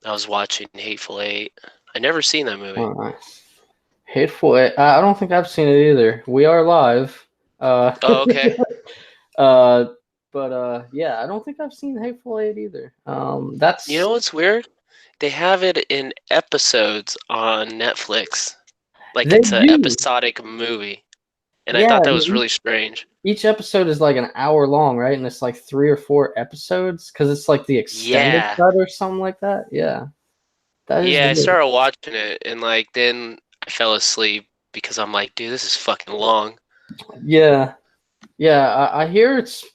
I was watching Hateful Eight. I never seen that movie. Oh, nice. Hateful Eight. I don't think I've seen it either. We are live. Uh, Oh, okay. uh, but yeah, I don't think I've seen Hateful Eight either. You That's know what's weird? They have it in episodes on Netflix. Like they it's an do. episodic movie. And I Yeah, thought that was and really strange. each episode is like an hour long, right? And it's like 3 or 4 episodes because it's like the extended Yeah. cut or something like that. Yeah, that is Yeah, I weird. started watching it and like then I fell asleep because I'm like, dude, this is fucking long. Yeah, yeah. I hear it's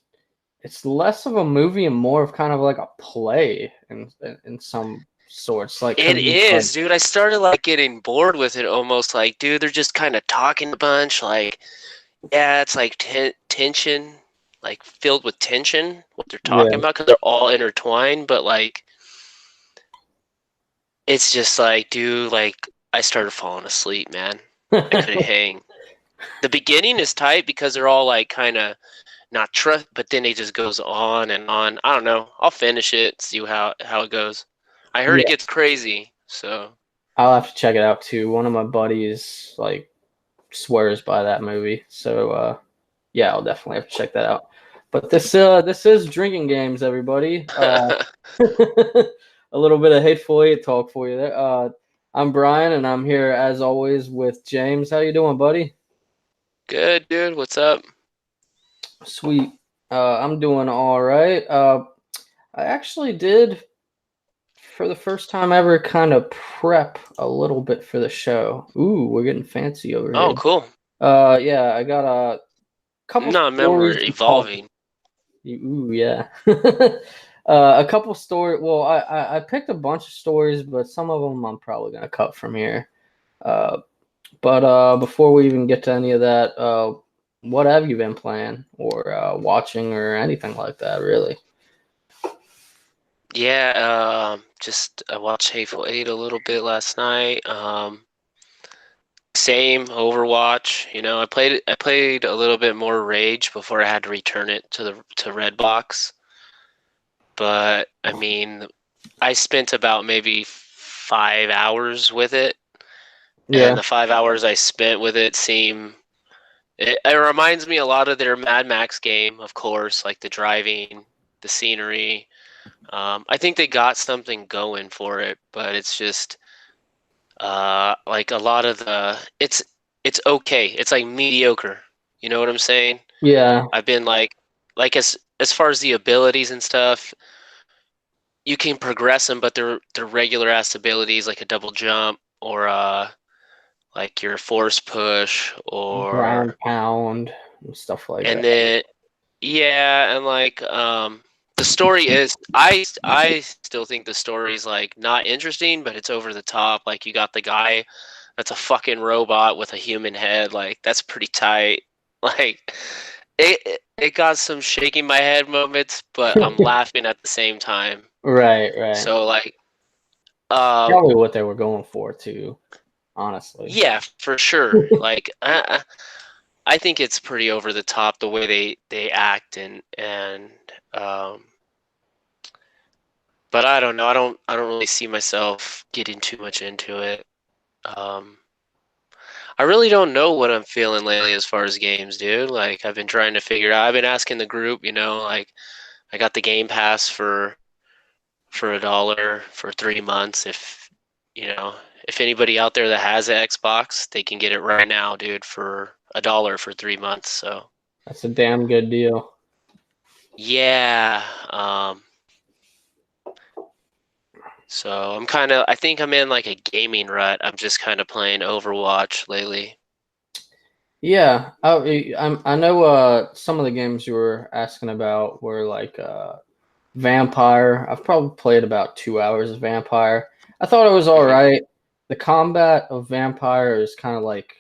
less of a movie and more of kind of like a play in some sorts, like It because it's like is, dude. I started like getting bored with it almost like, dude, they're just kind of talking a bunch. Like, yeah, it's like tension, like filled with tension, what they're talking yeah. about because they're all intertwined. But like, it's just like, dude, like I started falling asleep, man. I couldn't hang. The beginning is tight because they're all like kind of not trust, but then it just goes on and on. I don't know. I'll finish it, see how it goes. I heard it Yeah, gets crazy, so I'll have to check it out too. One of my buddies like swears by that movie, so yeah, I'll definitely have to check that out. But this is drinking games, everybody. A little bit of hateful eight talk for you there. I'm Brian, and I'm here as always with James. How you doing, buddy? good, dude. What's up? Sweet. I'm doing all right. I actually did, for the first time ever, kind of prep a little bit for the show. Ooh, we're getting fancy over Oh, here. cool. Yeah, I got a couple No, man, we're stories to talk. evolving. Ooh, yeah. A couple story. Well, I picked a bunch of stories, but some of them I'm probably gonna cut from here. Uh, but before we even get to any of that, what have you been playing or watching or anything like that? Really? Yeah, just I watched Hateful Eight a little bit last night. Same Overwatch. You know, I played a little bit more Rage before I had to return it to Redbox. But I mean, I spent about maybe 5 hours with it, and Yeah. the 5 hours I spent with it it reminds me a lot of their Mad Max game, of course, like the driving, the scenery. I think they got something going for it, but it's just like a lot of it's okay. It's like mediocre. You know what I'm saying? Yeah. I've been like as far as the abilities and stuff, you can progress them, but they're regular ass abilities like a double jump or like your force push Ground or pound and stuff like and that. then yeah, and like the story is I still think the story's like not interesting, but it's over the top. Like you got the guy that's a fucking robot with a human head. Like that's pretty tight. Like it got some shaking my head moments, but I'm laughing at the same time. Right, right. So like um Probably what they were going for too, honestly. yeah, for sure. Like I think it's pretty over the top the way they act and um but I don't know. I don't really see myself getting too much into it. Um I really don't know what I'm feeling lately as far as games, dude. Like I've been trying to figure out. I've been asking the group, like I got the Game Pass for $1 for 3 months. If anybody out there that has an Xbox, they can get it right now, dude, for $1 for 3 months. So That's a damn good deal. yeah, so I think I'm in like a gaming rut. I'm just kind of playing Overwatch lately. Yeah, I know some of the games you were asking about were like Vampire. I've probably played about 2 hours of Vampire. I thought it was all Hmm. right. The combat of Vampire is kind of like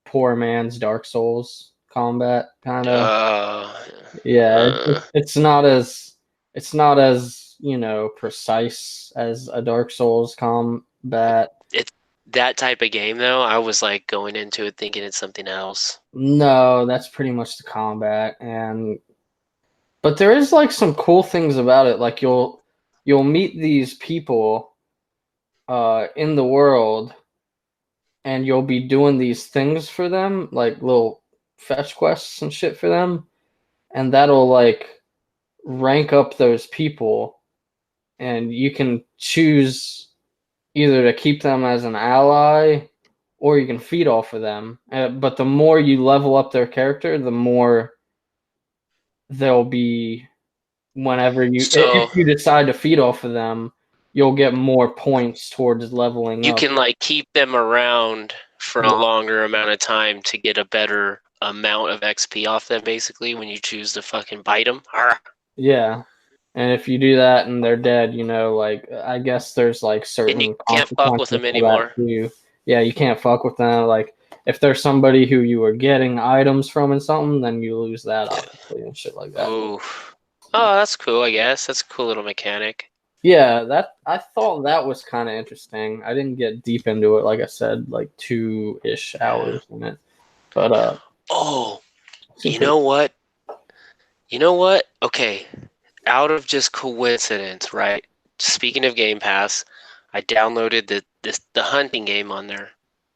poor man's Dark Souls combat, kind of. Uh, Yeah, uh, it's not as precise as a Dark Souls combat. it's that type of game though. I was like going into it thinking it's something else. No, that's pretty much the combat, but there is like some cool things about it. Like you'll meet these people, in the world, and you'll be doing these things for them, like little fetch quests and shit for them, and that'll like rank up those people, and you can choose either to keep them as an ally or you can feed off of them. But the more you level up their character, the more they'll be whenever if So you decide to feed off of them, you'll get more points towards leveling you up. can like keep them around for a Yeah. longer amount of time to get a better amount of XP off them, basically, when you choose to fucking bite them. Yeah. And if you do that and they're dead, like I guess there's like And you certain can't fuck with consequences them for that anymore. too. Yeah, you can't fuck with them. Like if there's somebody who you were getting items from and something, then you lose that obviously and shit like that. Ooh. Oh, that's cool, I guess. That's a cool little mechanic. Yeah, that I thought that was kind of interesting. I didn't get deep into it, like I said, like 2-ish Yeah. hours in it, but Oh, it seemed you pretty. know what? You know what? Okay, out of just coincidence, right? Speaking of Game Pass, I downloaded the hunting game on there.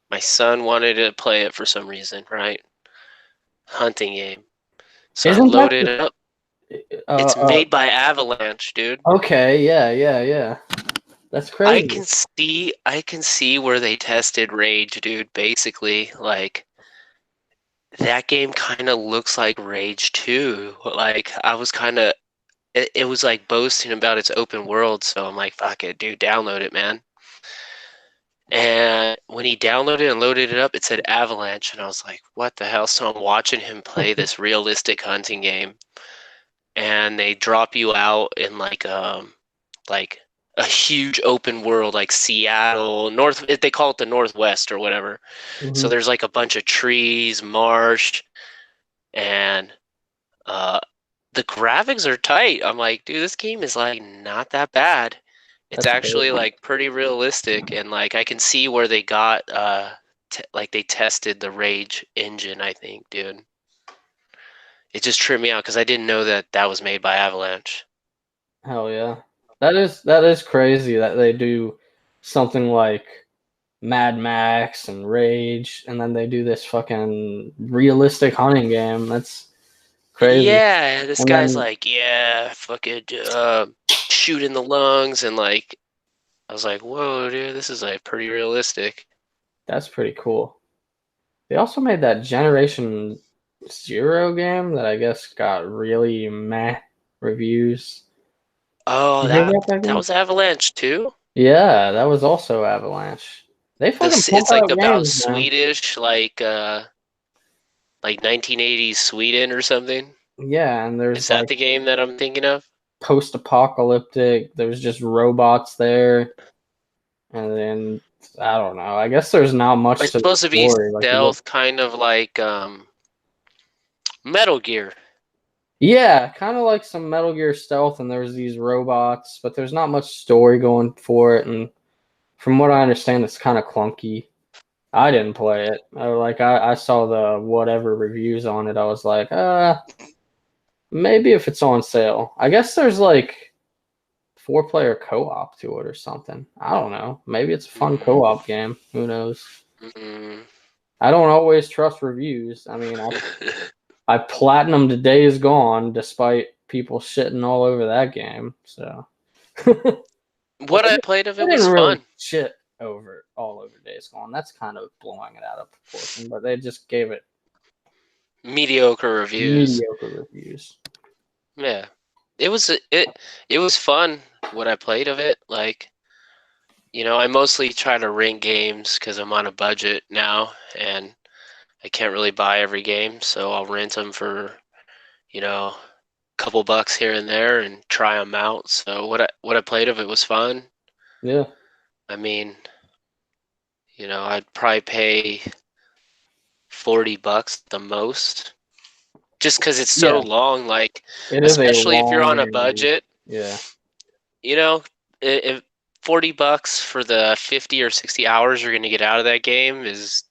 My son wanted to play it for some reason, right? Hunting game. So I Isn't that loaded it up. the, It's made by Avalanche, dude. okay? Yeah, yeah, yeah. That's I crazy. can see where they tested Rage, dude. Basically, like that game kind of looks like Rage 2. Like I was kind of it was like boasting about its open world, so I'm like, fuck it, dude, download it, man. And when he downloaded and loaded it up, it said Avalanche, and I was like, what the hell? So I'm watching him play this realistic hunting game, and they drop you out in like a huge open world like Seattle, North they call it the Northwest or whatever. So Hmm. there's like a bunch of trees, marsh, and uh the graphics are tight. I'm like, dude, this game is like not that bad. It's That's actually crazy. like pretty realistic, and like I can see where they got like they tested the Rage engine, I think, dude. It just tripped me out because I didn't know that that was made by Avalanche. Hell yeah. That is crazy that they do something like Mad Max and Rage, and then they do this fucking realistic hunting game. That's crazy. Yeah, this And guy's then like, yeah, fucking shoot in the lungs, and like I was like, whoa, dude, this is like pretty realistic. that's pretty cool. They also made that Generation Zero game that I guess got really meh reviews. Oh, You hear that about that that game? was Avalanche too. Yeah, that was also Avalanche. They fucking This pump it's like out about games, man. Swedish, like 1980s Sweden or something. Yeah, and Is there's that like the game that I'm thinking of? post-apocalyptic. There's just robots there, and then I don't know. I guess there's not much It's to the supposed to be story. Like you get, stealth, kind of like Metal Gear. yeah, kind of like some Metal Gear Stealth, and there's these robots, but there's not much story going for it. And from what I understand, it's kind of clunky. I didn't play it. I saw the whatever reviews on it. I was like, maybe if it's on sale. I guess there's like 4-player co-op to it or something. I don't know. Maybe it's a fun Mm, co-op game. Who knows? mm. I don't always trust reviews. I mean, I platinum Day is Gone despite people shitting all over that game. So, well, What I played of they it was didn't really fun. shit over all over Days Gone. That's kind of blowing it out of proportion. But they just gave it Mediocre reviews. mediocre reviews. Yeah, it was fun what I played of it. Like, I mostly try to rent games because I'm on a budget now, and I can't really buy every game, so I'll rent them for a couple bucks here and there and try them out. So what I played of it was fun. Yeah, I mean, I'd probably pay $40 the most, just because it's so yeah. long. Like, It is a especially if you're long on a game. budget, Yeah, you know, if $40 for the 50 or 60 hours you're gonna get out of that game is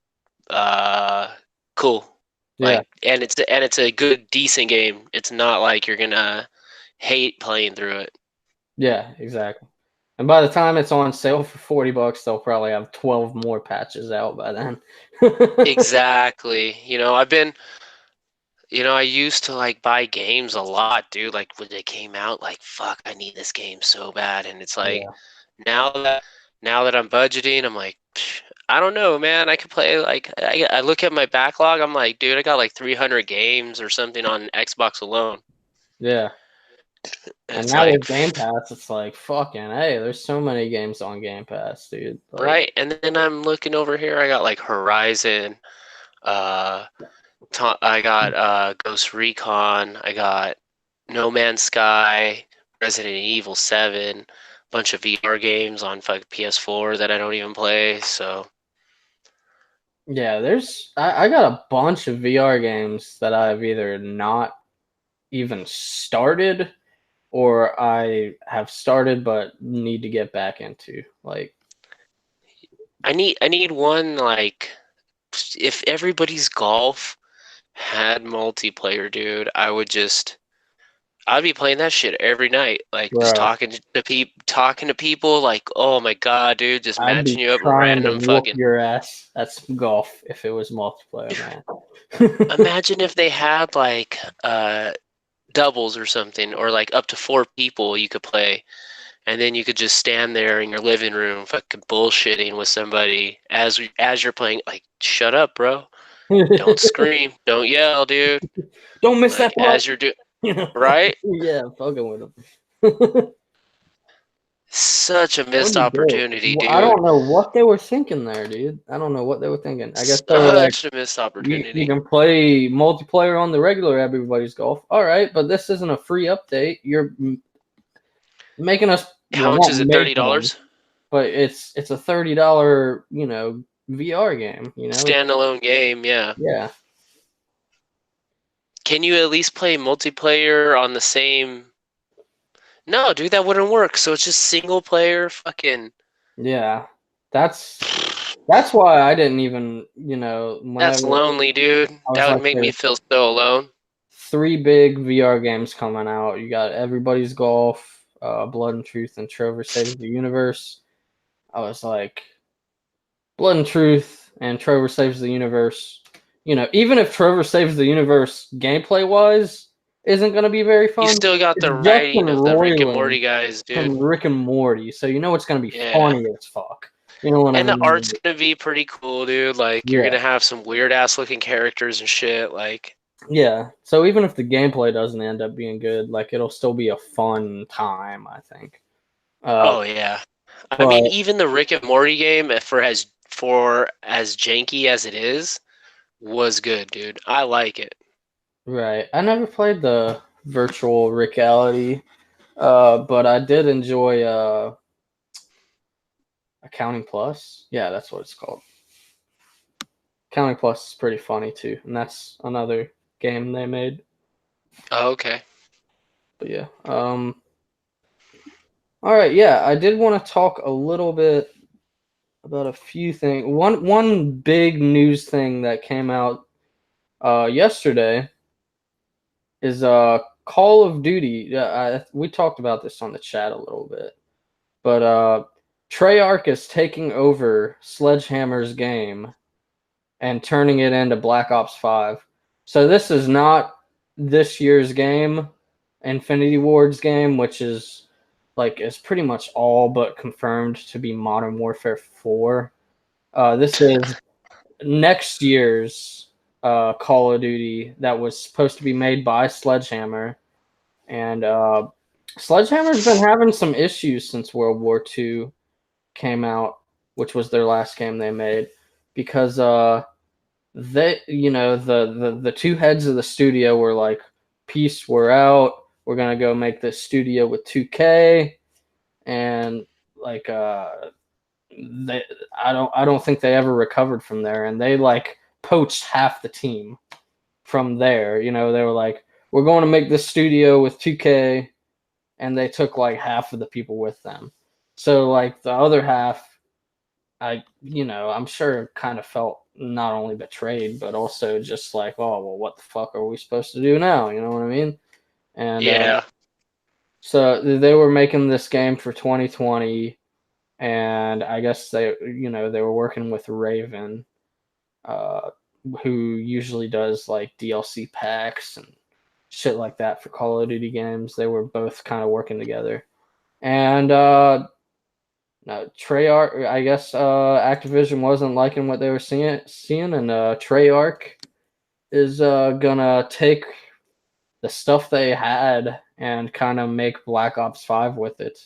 uh cool. yeah, Like, and it's a good, decent game. It's not like you're gonna hate playing through it. yeah. Exactly. And by the time it's on sale for $40, they'll probably have 12 more patches out by then. Exactly. I used to like buy games a lot, dude. Like when they came out, like fuck, I need this game so bad. And it's like Yeah. now that now that I'm budgeting, I'm like, I don't know, man. I could play like I look at my backlog. I'm like, dude, I got like 300 games or something on Xbox alone. Yeah. And It's now like, with Game Pass, it's like fucking hey, there's so many games on Game Pass, dude. Like, right. And then I'm looking over here. I got like Horizon. Uh, I got Ghost Recon. I got No Man's Sky, Resident Evil 7, bunch of VR games on PS4 that I don't even play. So yeah, I got a bunch of VR games that I've either not even started or I have started but need to get back into. Like, I need one like if everybody's golf had multiplayer, dude, I'd be playing that shit every night, like just bro, talking to people, like, oh my god, dude, just I'd be matching you up with trying to random whoop fucking. your ass. That's golf if it was multiplayer, man. Imagine if they had like doubles or something, or like up to 4 people you could play, and then you could just stand there in your living room, fucking bullshitting with somebody as you're playing. Like, shut up, bro! Don't scream, don't yell, dude. Don't miss Like that putt. as you're doing, right? Yeah, fucking with them. Such a That would missed be great. opportunity, I dude. don't know what they were thinking there, dude. I don't know what they were thinking. I guess they were like, Such a missed you opportunity. can play multiplayer on the regular Everybody's Golf. All right, but this isn't a free update. You're making us, How well, much not is it? thirty making them, dollars but it's a $30, VR game. Standalone game, yeah. Yeah, Can you at least play multiplayer on the same? No, dude, that wouldn't work. So it's just single player. Fucking. yeah. That's that's why I didn't even, That's whenever lonely, dude. I was That would like, make me there's feel so alone. three big VR games coming out. You got Everybody's Golf, Blood and Truth, and Trover Saves the Universe. I was like, Blood and Truth and Trover Saves the Universe. Even if Trover Saves the Universe gameplay wise isn't going to be very You fun, still got it's the Justin writing of the Rick and Roiland Morty guys, dude. from Rick and Morty, so it's going to be Yeah. funny as fuck. You know what I And the mean? art's gonna be pretty cool, dude. Like you're Yeah. gonna have some weird ass looking characters and shit. Like, Yeah. So even if the gameplay doesn't end up being good, like it'll still be a fun time, I think. Uh, oh yeah. I but mean, even the Rick and Morty game, for as janky as it is, was good, dude. I like it. right, I never played the virtual reality, but I did enjoy Accounting Plus. Yeah, that's what it's called. Accounting Plus is pretty funny too, and that's another game they made. Oh, okay. But yeah, all right, yeah, I did want to talk a little bit about a few things. One big news thing that came out yesterday is Call of Duty. Yeah, we talked about this on the chat a little bit, but Treyarch is taking over Sledgehammer's game and turning it into Black Ops 5. So this is not this year's game, Infinity Ward's game, which is pretty much all but confirmed to be Modern Warfare 4. This is next year's Call of Duty that was supposed to be made by Sledgehammer, and Sledgehammer's been having some issues since World War II came out, which was their last game they made, because they, the two heads of the studio were like, "Peace, we're out. We're gonna go make this studio with 2K," and like they, I don't think they ever recovered from there, and they like poached half the team from there. They were like, "We're going to make this studio with 2K," and they took like half of the people with them. So like the other half, I'm sure kind of felt not only betrayed, but also just like, oh, well, what the fuck are we supposed to do now? You know what I mean? And Yeah. So they were making this game for 2020, and I guess they were working with Raven, uh, who usually does like DLC packs and shit like that for Call of Duty games. They were both kind of working together, and no, Treyarch. I guess Activision wasn't liking what they were seeing, and Treyarch is gonna take the stuff they had and kind of make Black Ops 5 with it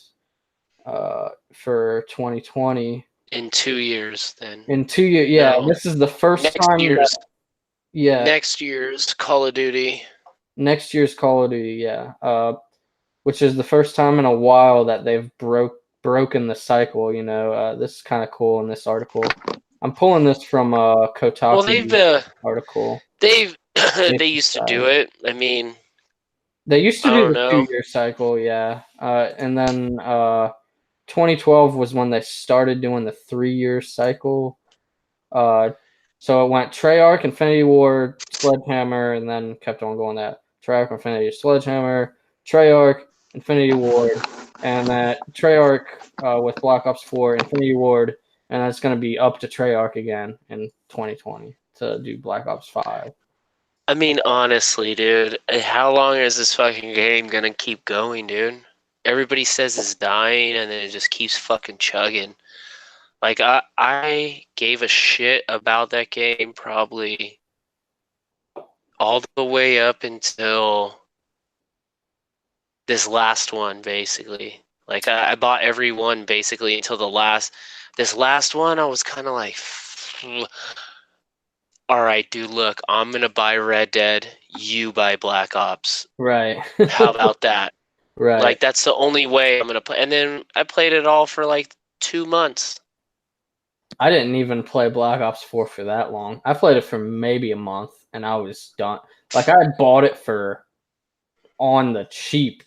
for 2020. In 2 years, then. In 2 years, yeah, No, this is the first next time that, year's yeah, next year's Call of Duty. next year's Call of Duty, yeah, which is the first time in a while that they've broken the cycle. This is kind of cool in this article. I'm pulling this from Well, Kotaku article. they've they Safety used to side. do it. I mean, They used to I do don't the know. 2 year cycle, yeah, and then 2012 was when they started doing the 3 year cycle. Uh, so it went Treyarch, Infinity Ward, Sledgehammer, and then kept on going that Treyarch, Infinity, Sledgehammer, Treyarch, Infinity Ward, and that Treyarch with Black Ops 4, Infinity Ward, and that's going to be up to Treyarch again in 2020 to do Black Ops 5. I mean, honestly, dude, how long is this fucking game gonna keep going, dude? Everybody says it's dying, and then it just keeps fucking chugging. Like I gave a shit about that game probably all the way up until this last one, basically. Like I bought every one basically until the last. This last one, I was kind of like, all right, dude, look, I'm gonna buy Red Dead. You buy Black Ops. Right. How about that? Right. Like that's the only way I'm gonna play. And then I played it all for like 2 months. I didn't even play Black Ops 4 for that long. I played it for maybe a month and I was done. Like I bought it for on the cheap.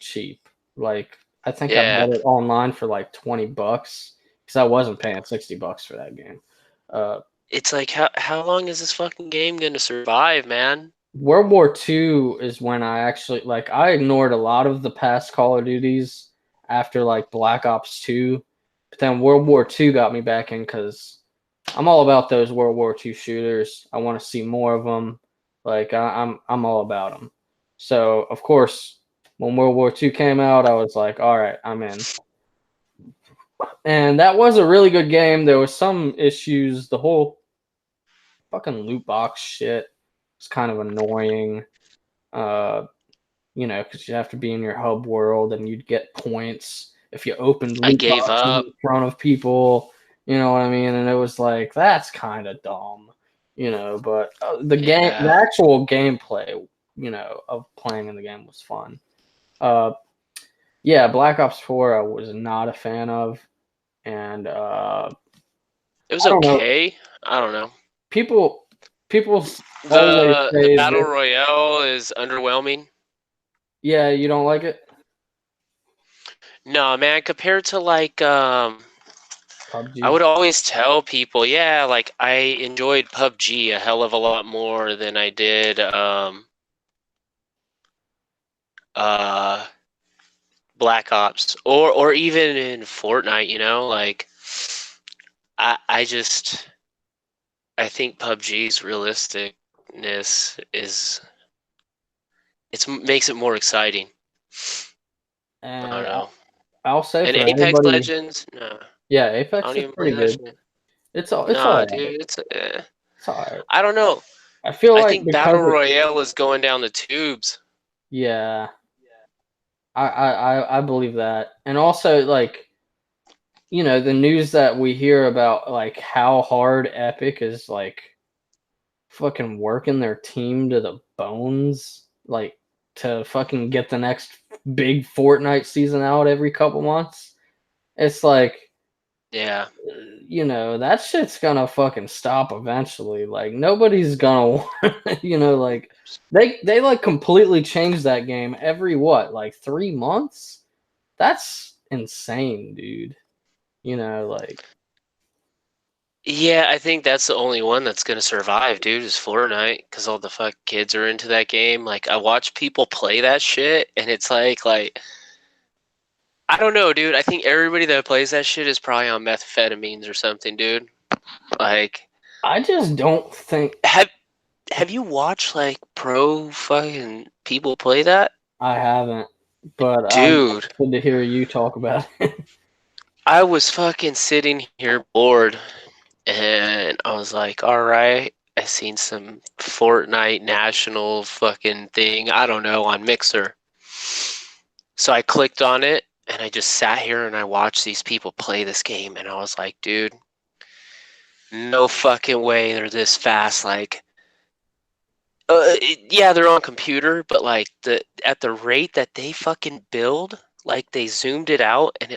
Like I think I Yeah, bought it online for like $20 because I wasn't paying $60 for that game. Uh, it's like how long is this fucking game gonna survive, man? World War II is when I actually like I ignored a lot of the past Call of Duties after like Black Ops 2, but then World War II got me back in because I'm all about those World War II shooters. I want to see more of them. Like I'm all about them. So of course, when World War II came out, I was like, all right, I'm in. And that was a really good game. There was some issues. The whole fucking loot box shit was kind of annoying. Uh, because you have to be in your hub world and you'd get points if you opened I loot gave boxes up. in front of people. You know what I mean? And it was like that's kind of dumb, But the Yeah. actual gameplay, of playing in the game was fun. Uh, yeah, Black Ops 4, I was not a fan of, and It was I don't know. okay. I don't know. People, people always The say battle this. royale is underwhelming. Yeah, you don't like it, No, man, compared to I PUBG. would always tell people, yeah, like I enjoyed PUBG a hell of a lot more than I did uh Black Ops or even in Fortnite, like I think PUBG's realisticness is it makes it more exciting. I don't And know. I'll say And for Apex anybody, Legends, no, yeah, I Apex don't is even play pretty that good. shit. It's Nah, all right. dude, It's all right. I don't know. I feel I like think because Battle it, Royale is going down the tubes. yeah, I believe that, and also like the news that we hear about like how hard Epic is like fucking working their team to the bones, like to fucking get the next big Fortnite season out every couple months. It's like Yeah. that shit's gonna fucking stop eventually. Like nobody's gonna, like they like completely change that game every like 3 months. That's insane, dude. Like Yeah, I think that's the only one that's gonna survive, dude, is Fortnite, because all the fuck kids are into that game. Like, I watch people play that shit, and it's like I don't know, dude. I think everybody that plays that shit is probably on methamphetamines or something, dude. Like, I just don't think have have you watched like pro fucking people play that? I haven't, but I'm Dude, good to hear you talk about it. I was fucking sitting here bored and I was like, all right, I seen some Fortnite national fucking thing, I don't know, on Mixer. So I clicked on it and I just sat here and I watched these people play this game and I was like, dude, no fucking way they're this fast. Like, yeah, they're on computer, but like at the rate that they fucking build, like they zoomed it out and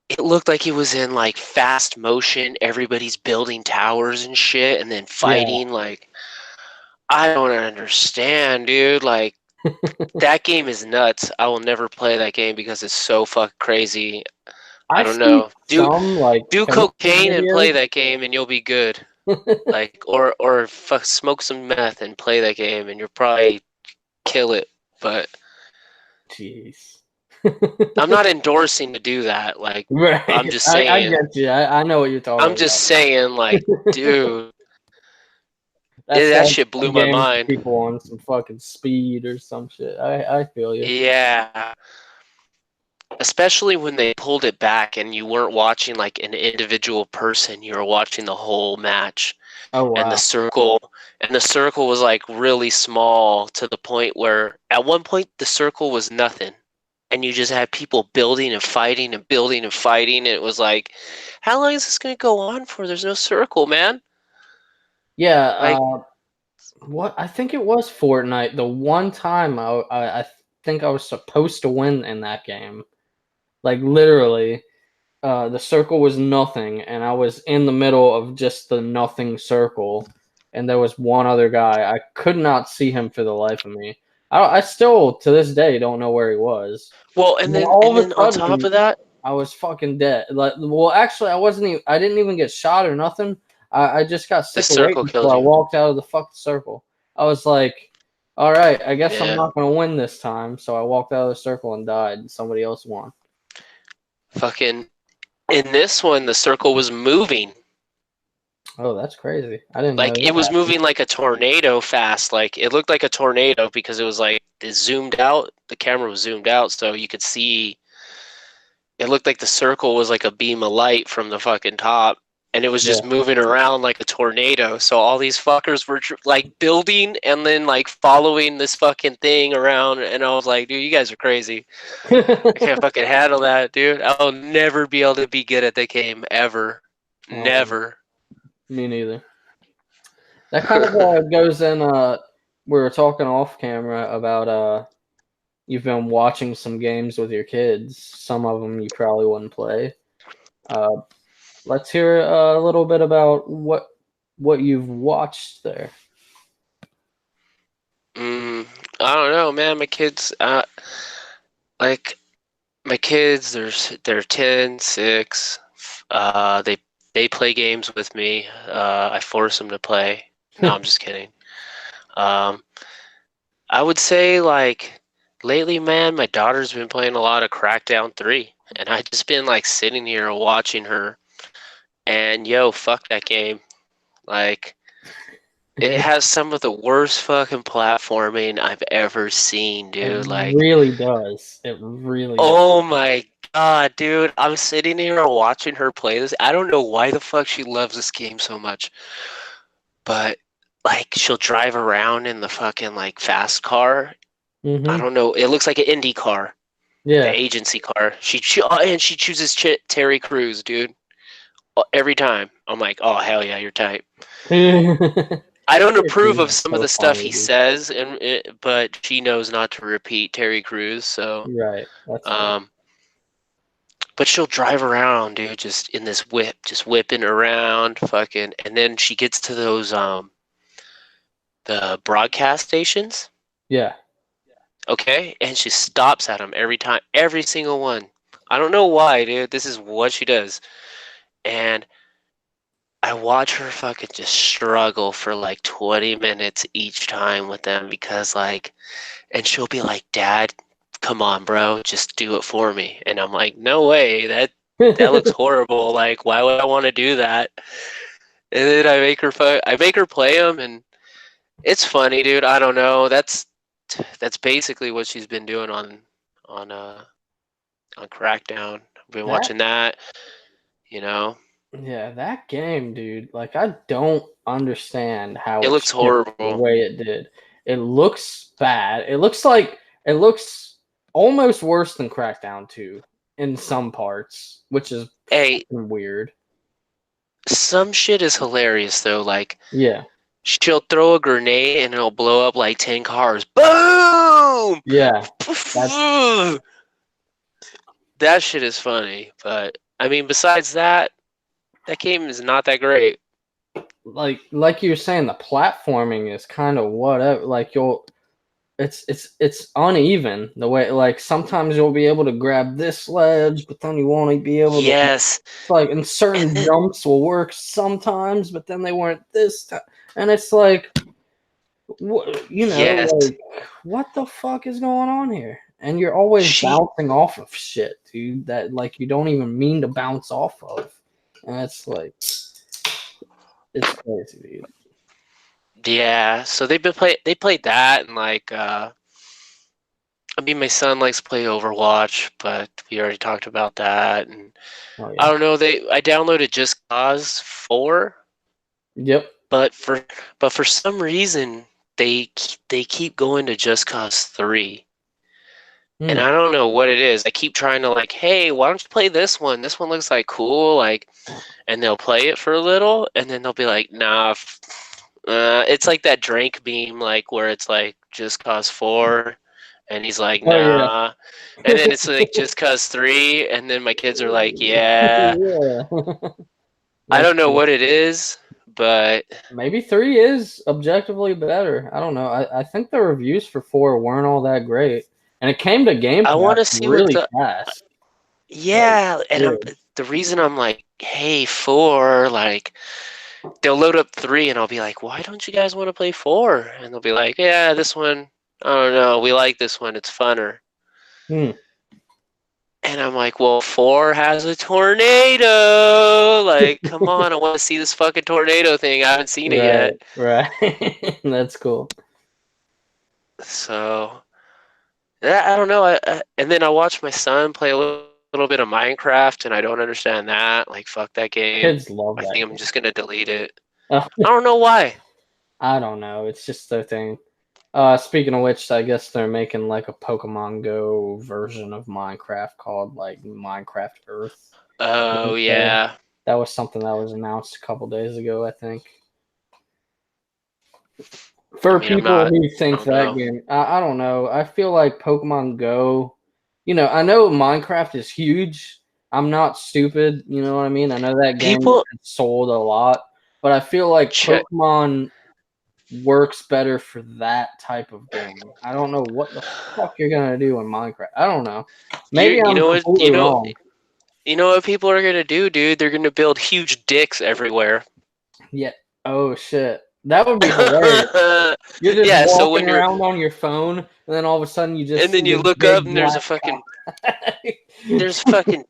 it looked like it was in like fast motion. Everybody's building towers and shit and then Yeah. fighting. Like, I don't understand, dude. Like, that game is nuts. I will never play that game because it's so fuck crazy. I I don't see know. some like Do Facebook cocaine and play videos. that game and you'll be good. Like, or fuck, smoke some meth and play that game and you'll probably kill it. But Jeez. I'm not endorsing to do that. Like, Right. I'm just I saying. get you. I know what you're I'm talking just about. saying. Like, dude, That that sounds shit like blew a my game for mind. people on some fucking speed or some shit. I feel you. Yeah, especially when they pulled it back and you weren't watching like an individual person. You were watching the whole match. Oh and the wow. circle and the circle was like really small to the point where at one point the circle was nothing and you just had people building and fighting and building and fighting and it was like, how long is this going to go on for? There's no circle, man. Yeah. Like, What I think it was Fortnite. The one time I think I was supposed to win in that game. Like literally, the circle was nothing, and I was in the middle of just the nothing circle, and there was one other guy. I could not see him for the life of me. I still to this day don't know where he was. well, And and then then all and of a then on top sudden, of that, I was fucking dead. Like, well, actually, I wasn't. Even, I didn't even get shot or nothing. I just got the sick of circle waiting killed until I you. walked out of the fucking circle. I was like, all right, I guess I'm Yeah, not gonna win this time. So I walked out of the circle and died, and somebody else won. fucking in this one the circle was moving. Oh, that's crazy. I didn't know Like, it that was happened. moving like a tornado fast. Like, it looked like a tornado because it was like it zoomed out, the camera was zoomed out so you could see. It looked like the circle was like a beam of light from the fucking top, and it was Yeah. just moving around like a tornado. So all these fuckers were like building and then like following this fucking thing around, and I was like, dude, you guys are crazy. I can't fucking handle that, dude. I'll never be able to be good at the game ever, um, never. Me neither. That kind of goes in. We were talking off camera about you've been watching some games with your kids. Some of them you probably wouldn't play. Uh, let's hear a little bit about what you've watched there. mm, I don't know, man. My kids, like my kids, they're 10, 6. They play games with me. I force them to play. No, I'm just kidding. Um, I would say like lately, man, my daughter's been playing a lot of Crackdown 3, and I just been like sitting here watching her. And yo, fuck that game. Like, it has some of the worst fucking platforming I've ever seen, It dude. Like, really does. It really does. oh my god, dude. I'm sitting here watching her play this. I don't know why the fuck she loves this game so much. But like, she'll drive around in the fucking like fast car. I Mm-hmm. don't know. It looks like an Indy car, like an Yeah. agency car. And she chooses Terry Crews, dude. Every time. I'm like, oh hell yeah, you're tight. I don't Terry approve Crews of is some of so the stuff funny, he dude. says, but she knows not to repeat Terry Crews. So, Right. That's fair. um, but she'll drive around, dude, just in this whip, just whipping around, fucking, and then she gets to those the broadcast stations, Yeah. okay, and she stops at them every time, every single one. I don't know why, dude. This is what she does, and I watch her fucking just struggle for like 20 minutes each time with them because like, and she'll be like, Dad, come on, bro, just do it for me. And I'm like, no way, that looks horrible. Like, why would I want to do that? And then I make her play them, and it's funny, dude. I don't know. That's basically what she's been doing on uh on Crackdown. I've been That watching that. You know, Yeah, that game, dude. Like, I don't understand how it it looks shipped the horrible. way it did. It looks bad. It looks almost worse than Crackdown 2 in some parts, which is Hey, fucking weird. some shit is hilarious though. Like, Yeah, she'll throw a grenade and it'll blow up like 10 cars. Boom! yeah. That's That shit is funny, but I mean, besides that, that game is not that great. like you were saying, the platforming is kind of whatever. Like, it's uneven the way, like, sometimes you'll be able to grab this ledge, but then you won't be able to. Yes, It's like, and and certain then jumps will work sometimes, but then they weren't this time. And it's like, yes, like, what the fuck is going on here? And you're always she, bouncing off of shit, dude, that, like, you don't even mean to bounce off of. And it's like, it's crazy, dude. yeah. So they played that and like, I mean, my son likes to play Overwatch, but we already talked about that. And Oh I yeah. don't know, I downloaded Just Cause 4, Yep. but for some reason they keep going to Just Cause 3. And Hmm. I don't know what it is. I keep trying to like, hey, why don't you play this one? This one looks like cool, like, and they'll play it for a little, and then they'll be like, nah. It's like that Drake meme, like where it's like Just Cause 4, and he's like, Oh yeah. nah, and then it's like Just Cause 3, and then my kids are like, yeah. Yeah. I That's don't know what it is, but Maybe 3 is objectively better. I don't know. I think the reviews for 4 weren't all that great. And it came to Game I Pass want to see what really the fast. Like, yeah, and weird. the reason I'm like, hey, 4, like they'll load up 3 and I'll be like, why don't you guys want to play 4? And they'll be like, yeah, this one, I don't know, we like this one, it's funner. Hmm. And I'm like, well, 4 has a tornado. Like, come on, I want to see this fucking tornado thing. I haven't seen it Right, yet. right. That's cool. So, yeah, I don't know. And then I watch my son play a little bit of Minecraft, and I don't understand that. Like, fuck that game. Kids love I that think I'm game. just gonna delete it. Oh, I don't know why. I don't know. It's just their thing. Speaking of which, I guess they're making like a Pokemon Go version of Minecraft called like Minecraft Earth. I Oh think yeah. that was something that was announced a couple days ago, I think. I For mean, I'm people not. who I think don't that know. game, I don't know. I feel like Pokemon Go, I know Minecraft is huge. I'm not stupid. You know what I mean? I know that game People has sold a lot, but I feel like check. Pokemon works better for that type of game. I don't know what the fuck you're gonna do in Minecraft. I don't know. Maybe You I'm know what? completely wrong. You know what people are gonna do, dude? They're gonna build huge dicks everywhere. Yeah. Oh shit. That would be hilarious. You're just Yeah. So walking when you're around on your phone, and then all of a sudden you just and see then you this look up big and there's a black fucking cock.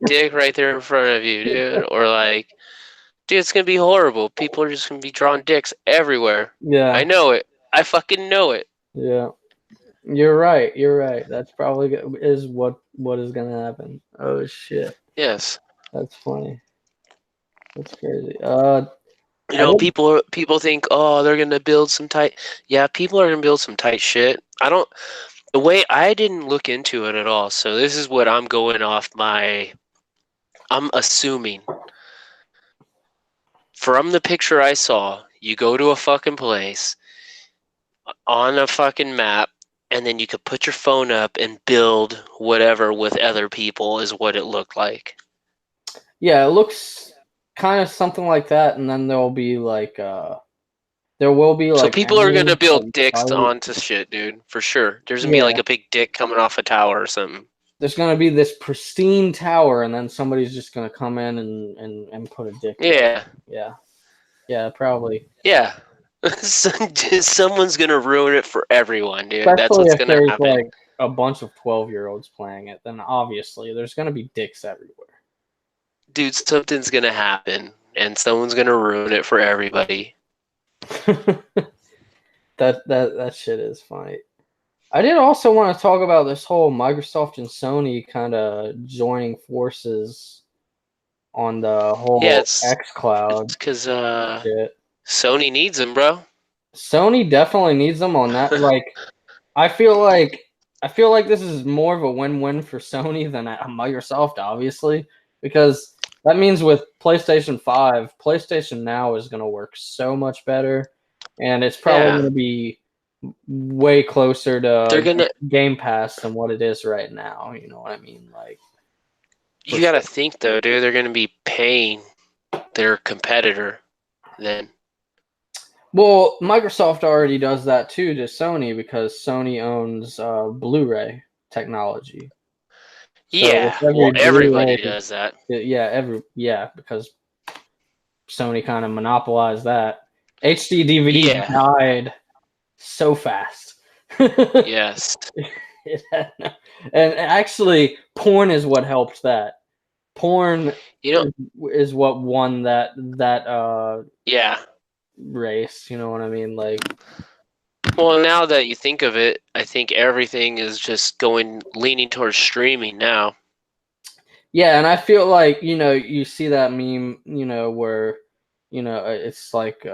dick right there in front of you, dude. Or like, dude, it's gonna be horrible. People are just gonna be drawing dicks everywhere. I Yeah, know it. I fucking know it. yeah. You're right. You're right. That's probably is what is gonna happen. Oh shit. Yes. That's funny. That's crazy. You I know, did. people think, oh, they're gonna build some tight. Yeah, people are gonna build some tight shit. I don't. The way I didn't look into it at all. So this is what I'm going off my. I'm assuming from the picture I saw. You go to a fucking place on a fucking map, and then you could put your phone up and build whatever with other people. Is what it looked like. Yeah, it looks kind of something like that, and then there will be So like people are gonna enemies build that dicks fight. onto shit, dude, for sure. There's gonna be Yeah, like a big dick coming off a tower or something. there's gonna be this pristine tower, and then somebody's just gonna come in and put a dick there. Yeah, Yeah, yeah, probably. yeah. Someone's gonna ruin it for everyone, dude. That's Especially what's if gonna there's happen. like a bunch of 12-year-olds playing it, then obviously there's gonna be dicks everywhere. Dude, something's gonna happen, and someone's gonna ruin it for everybody. That shit is funny. I did also want to talk about this whole Microsoft and Sony kind of joining forces on the Yeah, whole it's xCloud because shit. Sony needs them, bro. Sony definitely needs them on that. Like, I feel like this is more of a win-win for Sony than Microsoft, obviously, because that means with PlayStation 5, PlayStation Now is going to work so much better, and it's probably going Yeah, to be way closer they're to gonna. Game Pass than what it is right now. You know what I mean? Like, for You gotta sure. think though, dude. They're gonna be paying their competitor then. Well, Microsoft already does that too to Sony because Sony owns Blu-ray technology. So with Yeah, well, every everybody Blu-ray, does that. because Sony kind of monopolized that. HD DVDs Yeah. died so fast. It Yes. had and actually, porn is what helped that. Porn You know. is what won that Yeah. race. You know what I mean? Like, Well, now that you think of it, I think everything is just leaning towards streaming now. yeah, and I feel like you see that meme, where it's like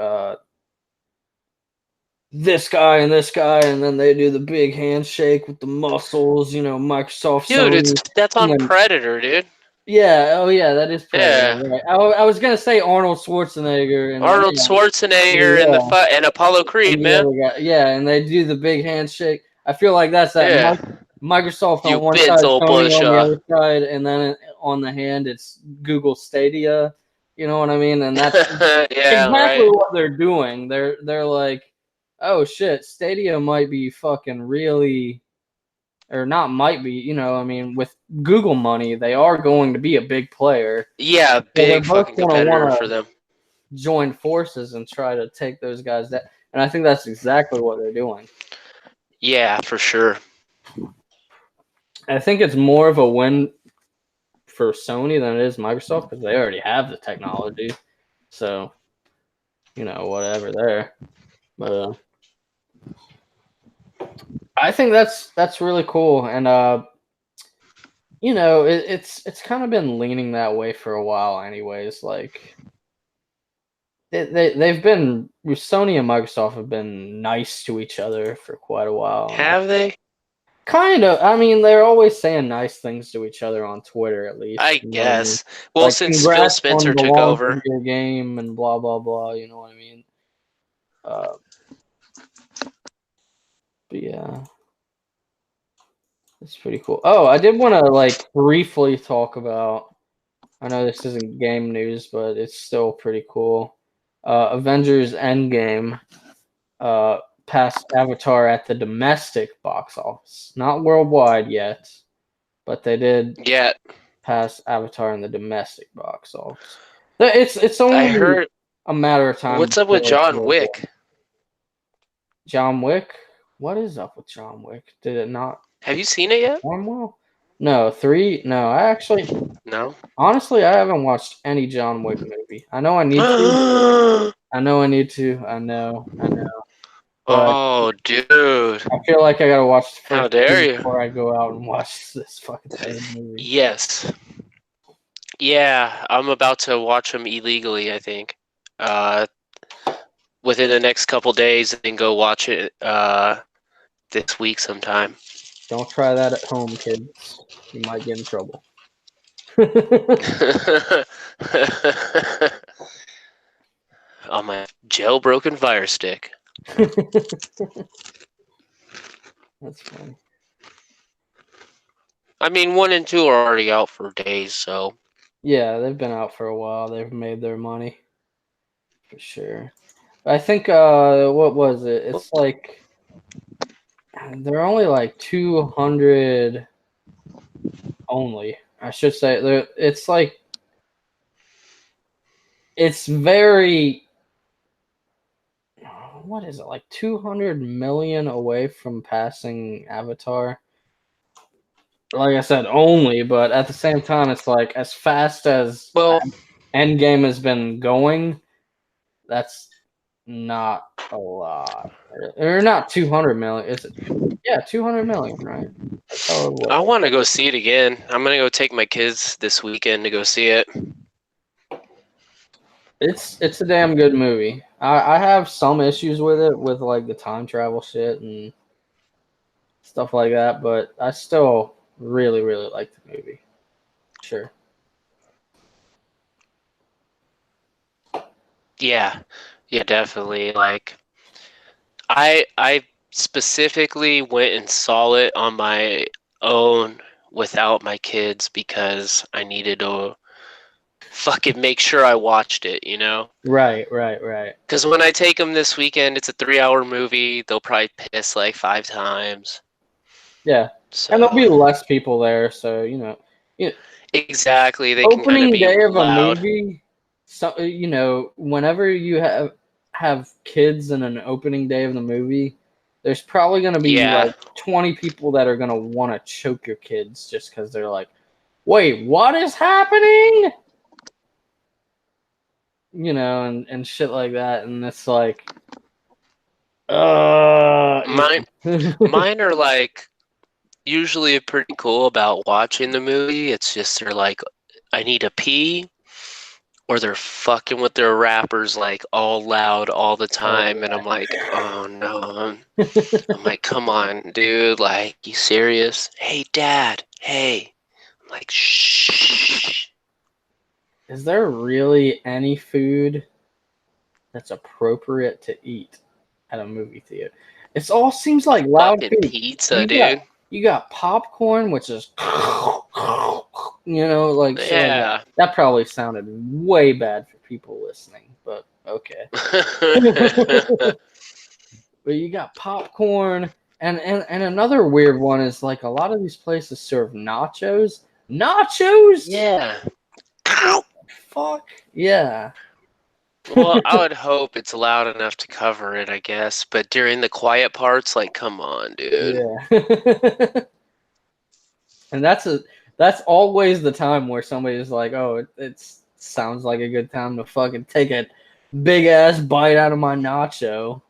this guy, and then they do the big handshake with the muscles, Microsoft, Dude, it's Sony, that's and on then Predator, dude. yeah, oh yeah, that is Predator, Yeah. right? I was gonna say Arnold Schwarzenegger, and Arnold yeah, Schwarzenegger and yeah, and Apollo and Creed, the man. other guy, yeah, and they do the big handshake. I feel like that's that Yeah. Microsoft on You one been side, so Sony bullish, on the other side, and then on the hand, it's Google Stadia. You know what I mean? And that's Yeah, exactly right. what they're doing. They're like, oh shit, Stadia might be fucking really, or not might be. I mean, with Google money, they are going to be a big player. Yeah, So they're big both fucking going to competitor want for to them. join forces and try to take those guys down. And I think that's exactly what they're doing. Yeah, for sure. I think it's more of a win for Sony than it is Microsoft because they already have the technology. So, whatever there. But I think that's really cool, and it's kind of been leaning that way for a while, anyways. Like they've been Sony and Microsoft have been nice to each other for quite a while, and I Have they? kind of. I mean, they're always saying nice things to each other on Twitter, at least. I You know what I mean? guess. Well, Like, since Phil congrats on Spencer the took launch of over. your game, and blah blah blah. You know what I mean? Uh, but yeah, it's pretty cool. Oh, I did want to like briefly talk about. I know this isn't game news, but it's still pretty cool. Avengers Endgame uh, passed Avatar at the domestic box office, not worldwide yet, but they did Yeah, pass Avatar in the domestic box office. It's I only heard. a matter of time What's up with before it's John worldwide. Wick? John Wick? What is up with John Wick? Did it not Have you seen it yet? perform well? No, three. No, I actually, No. honestly, I haven't watched any John Wick movie. I know I need to. I know I need to. I know. But Oh, dude. I feel like I gotta watch the How first dare two you? before I go out and watch this fucking third movie. Yes. Yeah, I'm about to watch them illegally, I think. Uh, Within the next couple days and then go watch it this week sometime. Don't try that at home, kids. You might get in trouble. On my jailbroken Fire Stick. That's funny. I mean, 1 and 2 are already out for days, so. Yeah, they've been out for a while. They've made their money for sure. I think what was it? It's like they're only like 200 only. I should say it's like it's very what is it, like 200 million away from passing Avatar. Like I said, only, but at the same time, it's like as fast as Well, Endgame has been going, that's not a lot. Or not 200 million. Is it? Yeah, 200 million, right? That's how it I was. want to go see it again. I'm gonna go take my kids this weekend to go see it. It's a damn good movie. I have some issues with it, with like the time travel shit and stuff like that, but I still really, really like the movie. Sure. Yeah, yeah, definitely. Like I specifically went and saw it on my own without my kids because I needed to fucking make sure I watched it, you know? Right, right, right. Because when I take them this weekend, it's a 3 hour movie. They'll probably piss like 5 times. Yeah, and there'll So be less people there, so you know, exactly, they can kind of opening be day of a loud. movie. So whenever you have kids in an opening day of the movie, there's probably gonna be Yeah, like 20 people that are gonna want to choke your kids just because they're like, "Wait, what is happening?" And shit like that, and it's like, uh, you mine know. mine are like usually pretty cool about watching the movie. It's just they're like, I need to pee, or they're fucking with their rappers like all loud all the Oh time, and I'm like, oh no. I'm like, come on, dude. Like, you serious? Hey, dad. Hey. I'm like, shh. Is there really any food that's appropriate to eat at a movie theater? It all seems A like loud fucking food. pizza, You got dude. you got popcorn, which is like shit like that. Yeah. That probably sounded way bad for people listening, but okay. But you got popcorn, and another weird one is like a lot of these places serve nachos. Nachos? Yeah. What the fuck? Yeah. Well, I would hope it's loud enough to cover it, I guess. But during the quiet parts, like, come on, dude. Yeah. And that's always the time where somebody's like, "Oh, it sounds like a good time to fucking take a big ass bite out of my nacho."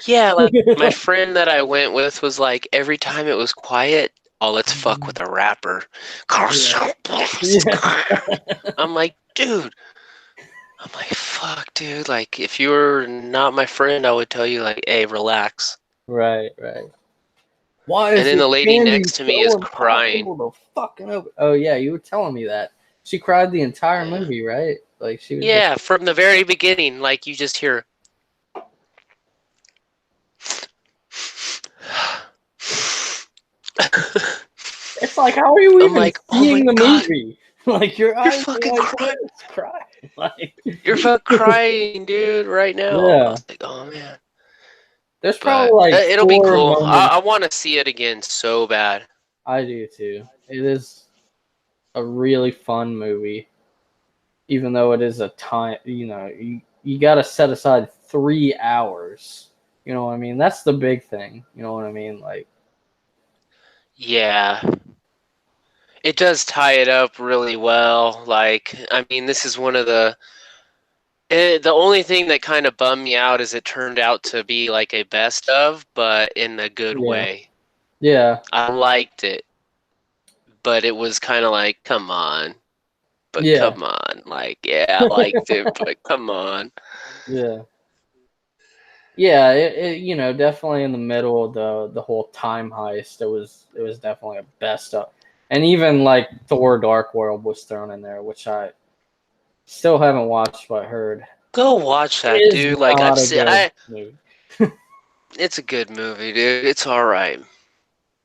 Yeah, like my friend that I went with was like, every time it was quiet, oh, let's fuck with a rapper. Yeah. Yeah. I'm like, dude. I'm like, fuck, dude. Like, if you were not my friend, I would tell you, like, hey, relax. Right, right. Why And is then this the lady candy next to me so is crying. impossible to fucking open? Oh yeah, you were telling me that. She cried the entire Yeah. movie, right? Like she was just Yeah, from the very beginning, like, you just hear. it's like, how are you I'm even like, oh my seeing the god, movie? Like your you're eyes are fucking like crying. this, cry. Like You're fucking crying, dude, right now. I yeah. was like, oh man. There's probably But like it'll be four cool. moments. I want to see it again so bad. I do too. It is a really fun movie, even though it is a time. You got to set aside 3 hours. You know what I mean? That's the big thing. You know what I mean? Like, Yeah. It does tie it up really well. Like, I mean, this is one of the only thing that kind of bummed me out is it turned out to be like a best of, but in a good yeah, way. yeah, I liked it, but it was kind of like, come on, but yeah, come on. Like, yeah, I liked it, but come on. yeah, yeah. Definitely in the middle of the whole time heist, it was definitely a best of, and even like Thor: Dark World was thrown in there, which I still haven't watched, but heard Go watch that, is dude. Like, not a good I, movie. it's a good movie, dude. It's all right.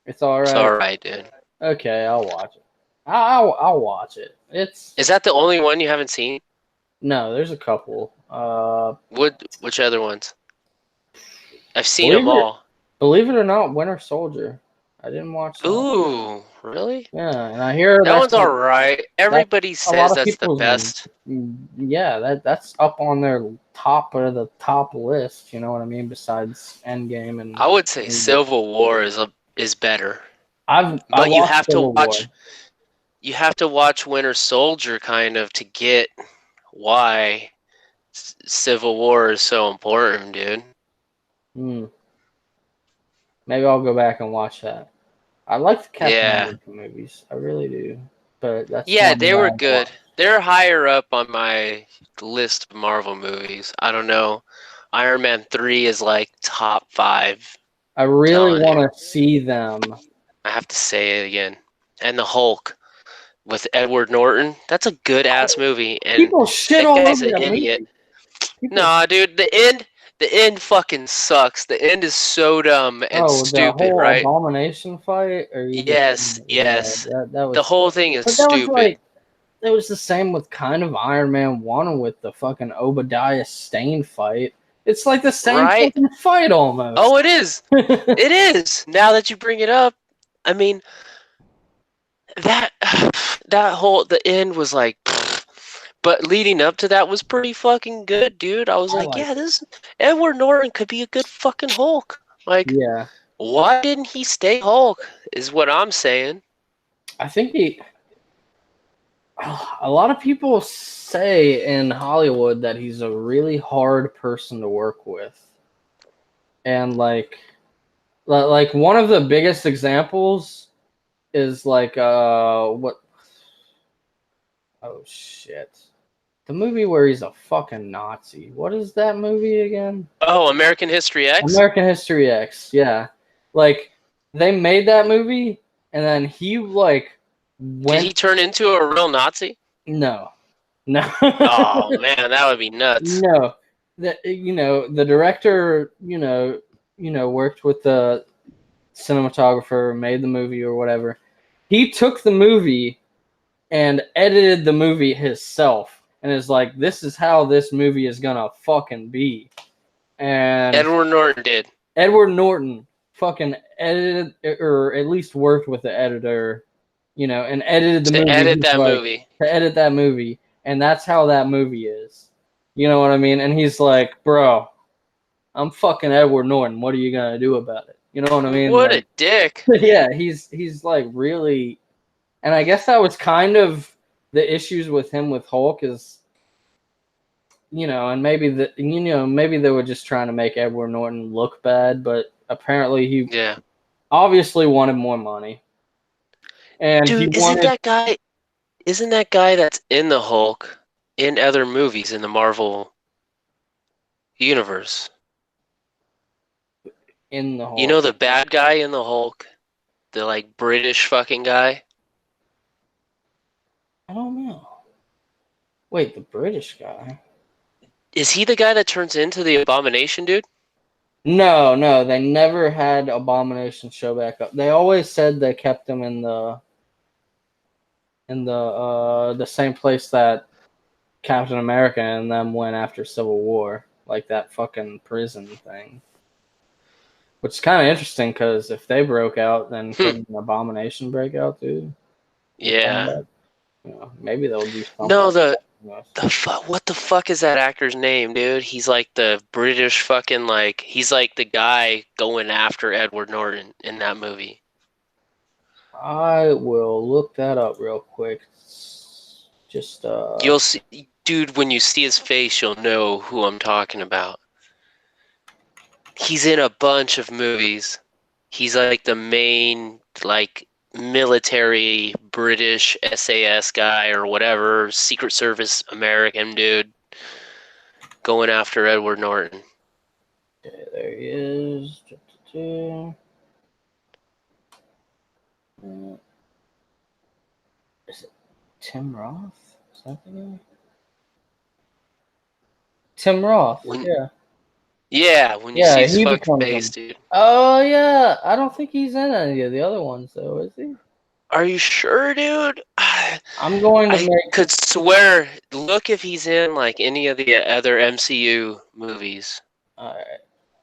It's all It's right. all right, dude. Okay, I'll watch it. I'll watch it. It's Is that the only one you haven't seen? no, there's a couple. Which other ones? I've seen them Believe it all. believe it or not, Winter Soldier. I didn't watch that one. Ooh, Really? Yeah, and I hear That one's alright. that's Everybody a lot says of that's the people's. best. Yeah, that's up on their top of the top list. You know what I mean? Besides Endgame and I would say Infinity War. Civil War is better. I But you watched have to Civil War. watch Winter Soldier kind of to get why Civil War is so important, dude. Hmm. Maybe I'll go back and watch that. I like the Captain Yeah. America movies. I really do. But that's Yeah, one that they were I good. watched. They're higher up on my list of Marvel movies. I don't know. Iron Man 3 is like top 5. I I'm really telling you. want to see them. I have to say it again. And the Hulk with Edward Norton. That's a good ass movie, and People shit that all guy's over an that idiot. movie. People. Nah, dude, the end fucking sucks. The end is so dumb and Oh, the stupid, whole right? abomination fight, or you just Yes, yeah, yes. that The was. whole thing is But that was stupid, like it was the same with kind of Iron Man 1 with the fucking Obadiah Stane fight. It's like the same right? fucking fight almost. Oh, it is. It is. Now that you bring it up, I mean that the end was like, but leading up to that was pretty fucking good, dude. I was I like, like yeah, it. this Edward Norton could be a good fucking Hulk. Like, Yeah. why didn't he stay Hulk? Is what I'm saying. I think he a lot of people say in Hollywood that he's a really hard person to work with. And like one of the biggest examples is like what oh shit. The movie where he's a fucking Nazi. What is that movie again? Oh, American History X. American History X. Yeah. Like they made that movie and then he like Did went he turn into a real Nazi? no. No. Oh man, that would be nuts. No. The director, worked with the cinematographer, made the movie or whatever. He took the movie and edited the movie himself and is like, this is how this movie is gonna fucking be. And Edward Norton did Edward Norton fucking edited or at least worked with the editor, and edited the to movie. edit He's that like, movie. to edit that movie, and that's how that movie is. You know what I mean? And he's like, bro, I'm fucking Edward Norton. What are you gonna do about it? You know what I mean? What a Like, dick. yeah, he's like really, and I guess that was kind of the issues with him with Hulk is, and maybe they were just trying to make Edward Norton look bad, but apparently he Yeah. obviously wanted more money, and he Dude, wanted isn't that guy that's in the Hulk in other movies in the Marvel universe? in the You Hulk. know the bad guy in the Hulk? The like British fucking guy? I don't know. Wait, the British guy? Is he the guy that turns into the Abomination dude? No, no, they never had Abomination show back up. They always said they kept him in the same place that Captain America and them went after Civil War, like that fucking prison thing. Which is kind of interesting because if they broke out, then Hmm. couldn't Abomination break out too and come Yeah. back? Maybe they'll do something. No, Like what the fuck is that actor's name, dude? He's like the British fucking like he's like the guy going after Edward Norton in that movie. I will look that up real quick. Just You'll see, dude, when you see his face, you'll know who I'm talking about. He's in a bunch of movies. He's like the main like military British SAS guy or whatever, Secret Service American dude going after Edward Norton. okay, there he is. Is it Tim Roth? Is that the guy? Tim Roth. When Yeah. when you see Yeah, his he fucking becomes face, him. dude. Oh yeah, I don't think he's in any of the other ones though, is he? Are you sure, dude? I'm going to I make. could swear. Look if he's in like any of the other MCU movies. All right,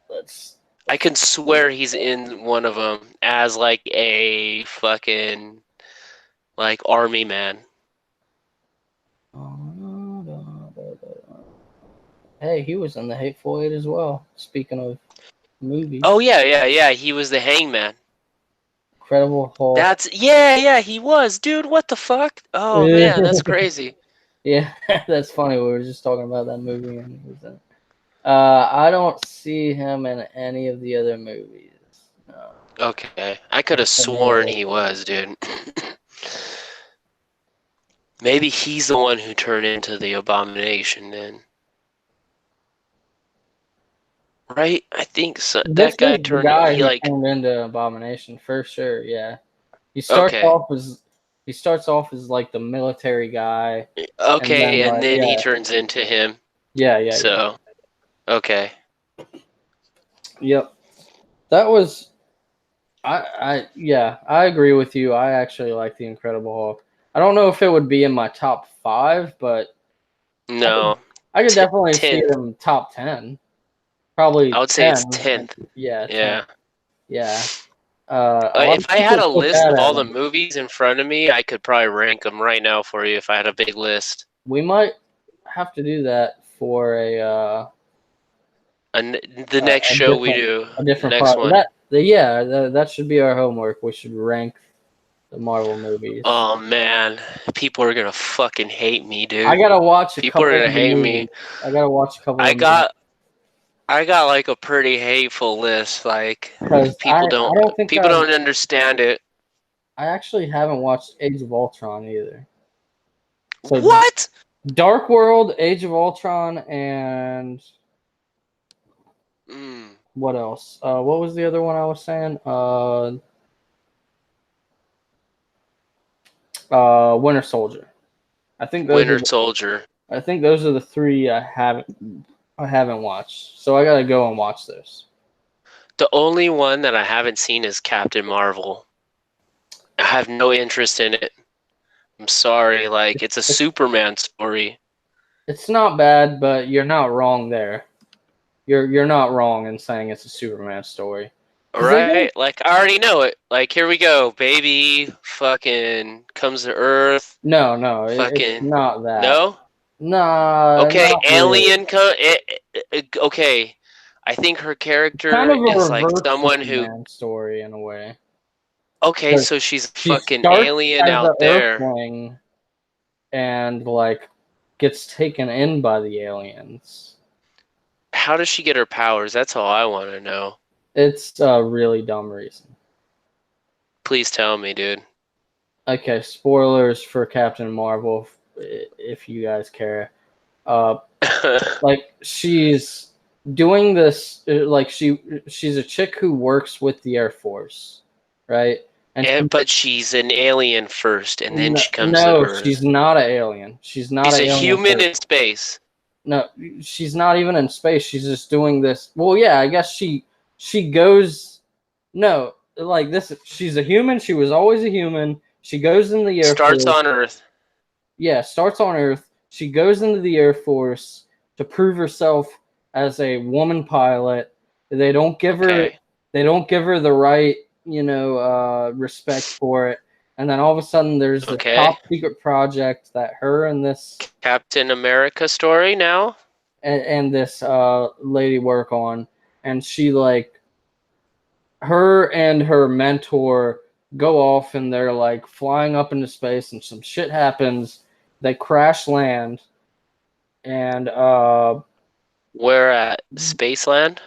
let's I let's can swear he's in one of them as like a fucking like army man. Hey, he was in the Hateful Eight as well. Speaking of Oh movies, yeah, yeah, yeah. He was the hangman. Incredible Hulk. That's yeah, he was, dude. What the fuck? Oh man, that's crazy. Yeah, that's funny. We were just talking about that movie, and he was in it. I don't see him in any of the other movies. No. Okay, I could have sworn he was, dude. Maybe he's the one who turned into the abomination then. Right? I think so. This That guy is the turned guy he who like turned into Abomination for sure. Yeah, he starts okay. off as like the military guy, and then Okay, and like then he turns into him. yeah. So, okay. Yep. That was I yeah, I agree with you. I actually like the Incredible Hulk. I don't know if it would be in my top 5, but I could No. I could definitely see it 10th. in top 10. Probably I would say it's 10. 10th. Yeah, 10. Yeah. Yeah. A lot of If I had people a put list that of at all the him. movies in front of me, I could probably rank them right now for you if I had a big list. We might have to do that for And the next a show we do, the different next part. one. That should be our homework. We should rank the Marvel movies. Oh man, people are gonna fucking hate me, I dude. gotta watch a People are couple gonna of the hate movies. me. I gotta watch a couple I of the movies got I got like a pretty hateful list. Like because I don't think people don't understand it. I actually haven't watched Age of Ultron either. So What? Dark World, Age of Ultron, and Mm, what else? What was the other one I was saying? Winter Soldier. I think those are Winter Soldier. the three I haven't watched. So I gotta go and watch this. The only one that I haven't seen is Captain Marvel. I have no interest in it. I'm sorry. Like it's a It's, Superman story. it's not bad, but you're not wrong there. You're not wrong in saying it's a Superman story. Because they Right? didn't. Like I already know it. Like here we go. Baby fucking comes to Earth. No, it's Fucking not that. no? Nah, Okay, not really. alien come okay. I think her It's kind character of a is like reverse someone who Superman story in a way. okay, 'Cause so she's a she fucking starts alien as out the there. Earthling and like gets taken in by the aliens. How does she get her powers? That's all I want to know. It's a really dumb reason. Please tell me, dude. Okay, spoilers for Captain Marvel if you guys care. Uh, like she's doing this like she's a chick who works with the Air Force, right? And But she's an alien first, and then she comes to no, she's Earth. not an alien. She's not She's an a alien human first. in space. No, she's not even in space. She's just doing this. Well, yeah, I guess she goes. No, like this. She's a human. She was always a human. She goes in the Air Starts Force. on Earth. Yeah, starts on Earth. She goes into the Air Force to prove herself as a woman pilot. They don't give her. Okay. They don't give her the right, respect for it. And then all of a sudden, there's this top Okay. secret project that her and Captain America story now. this lady work on, and she like her and her mentor go off, and they're like flying up into space, and some shit happens. They crash land, and We're at Spaceland.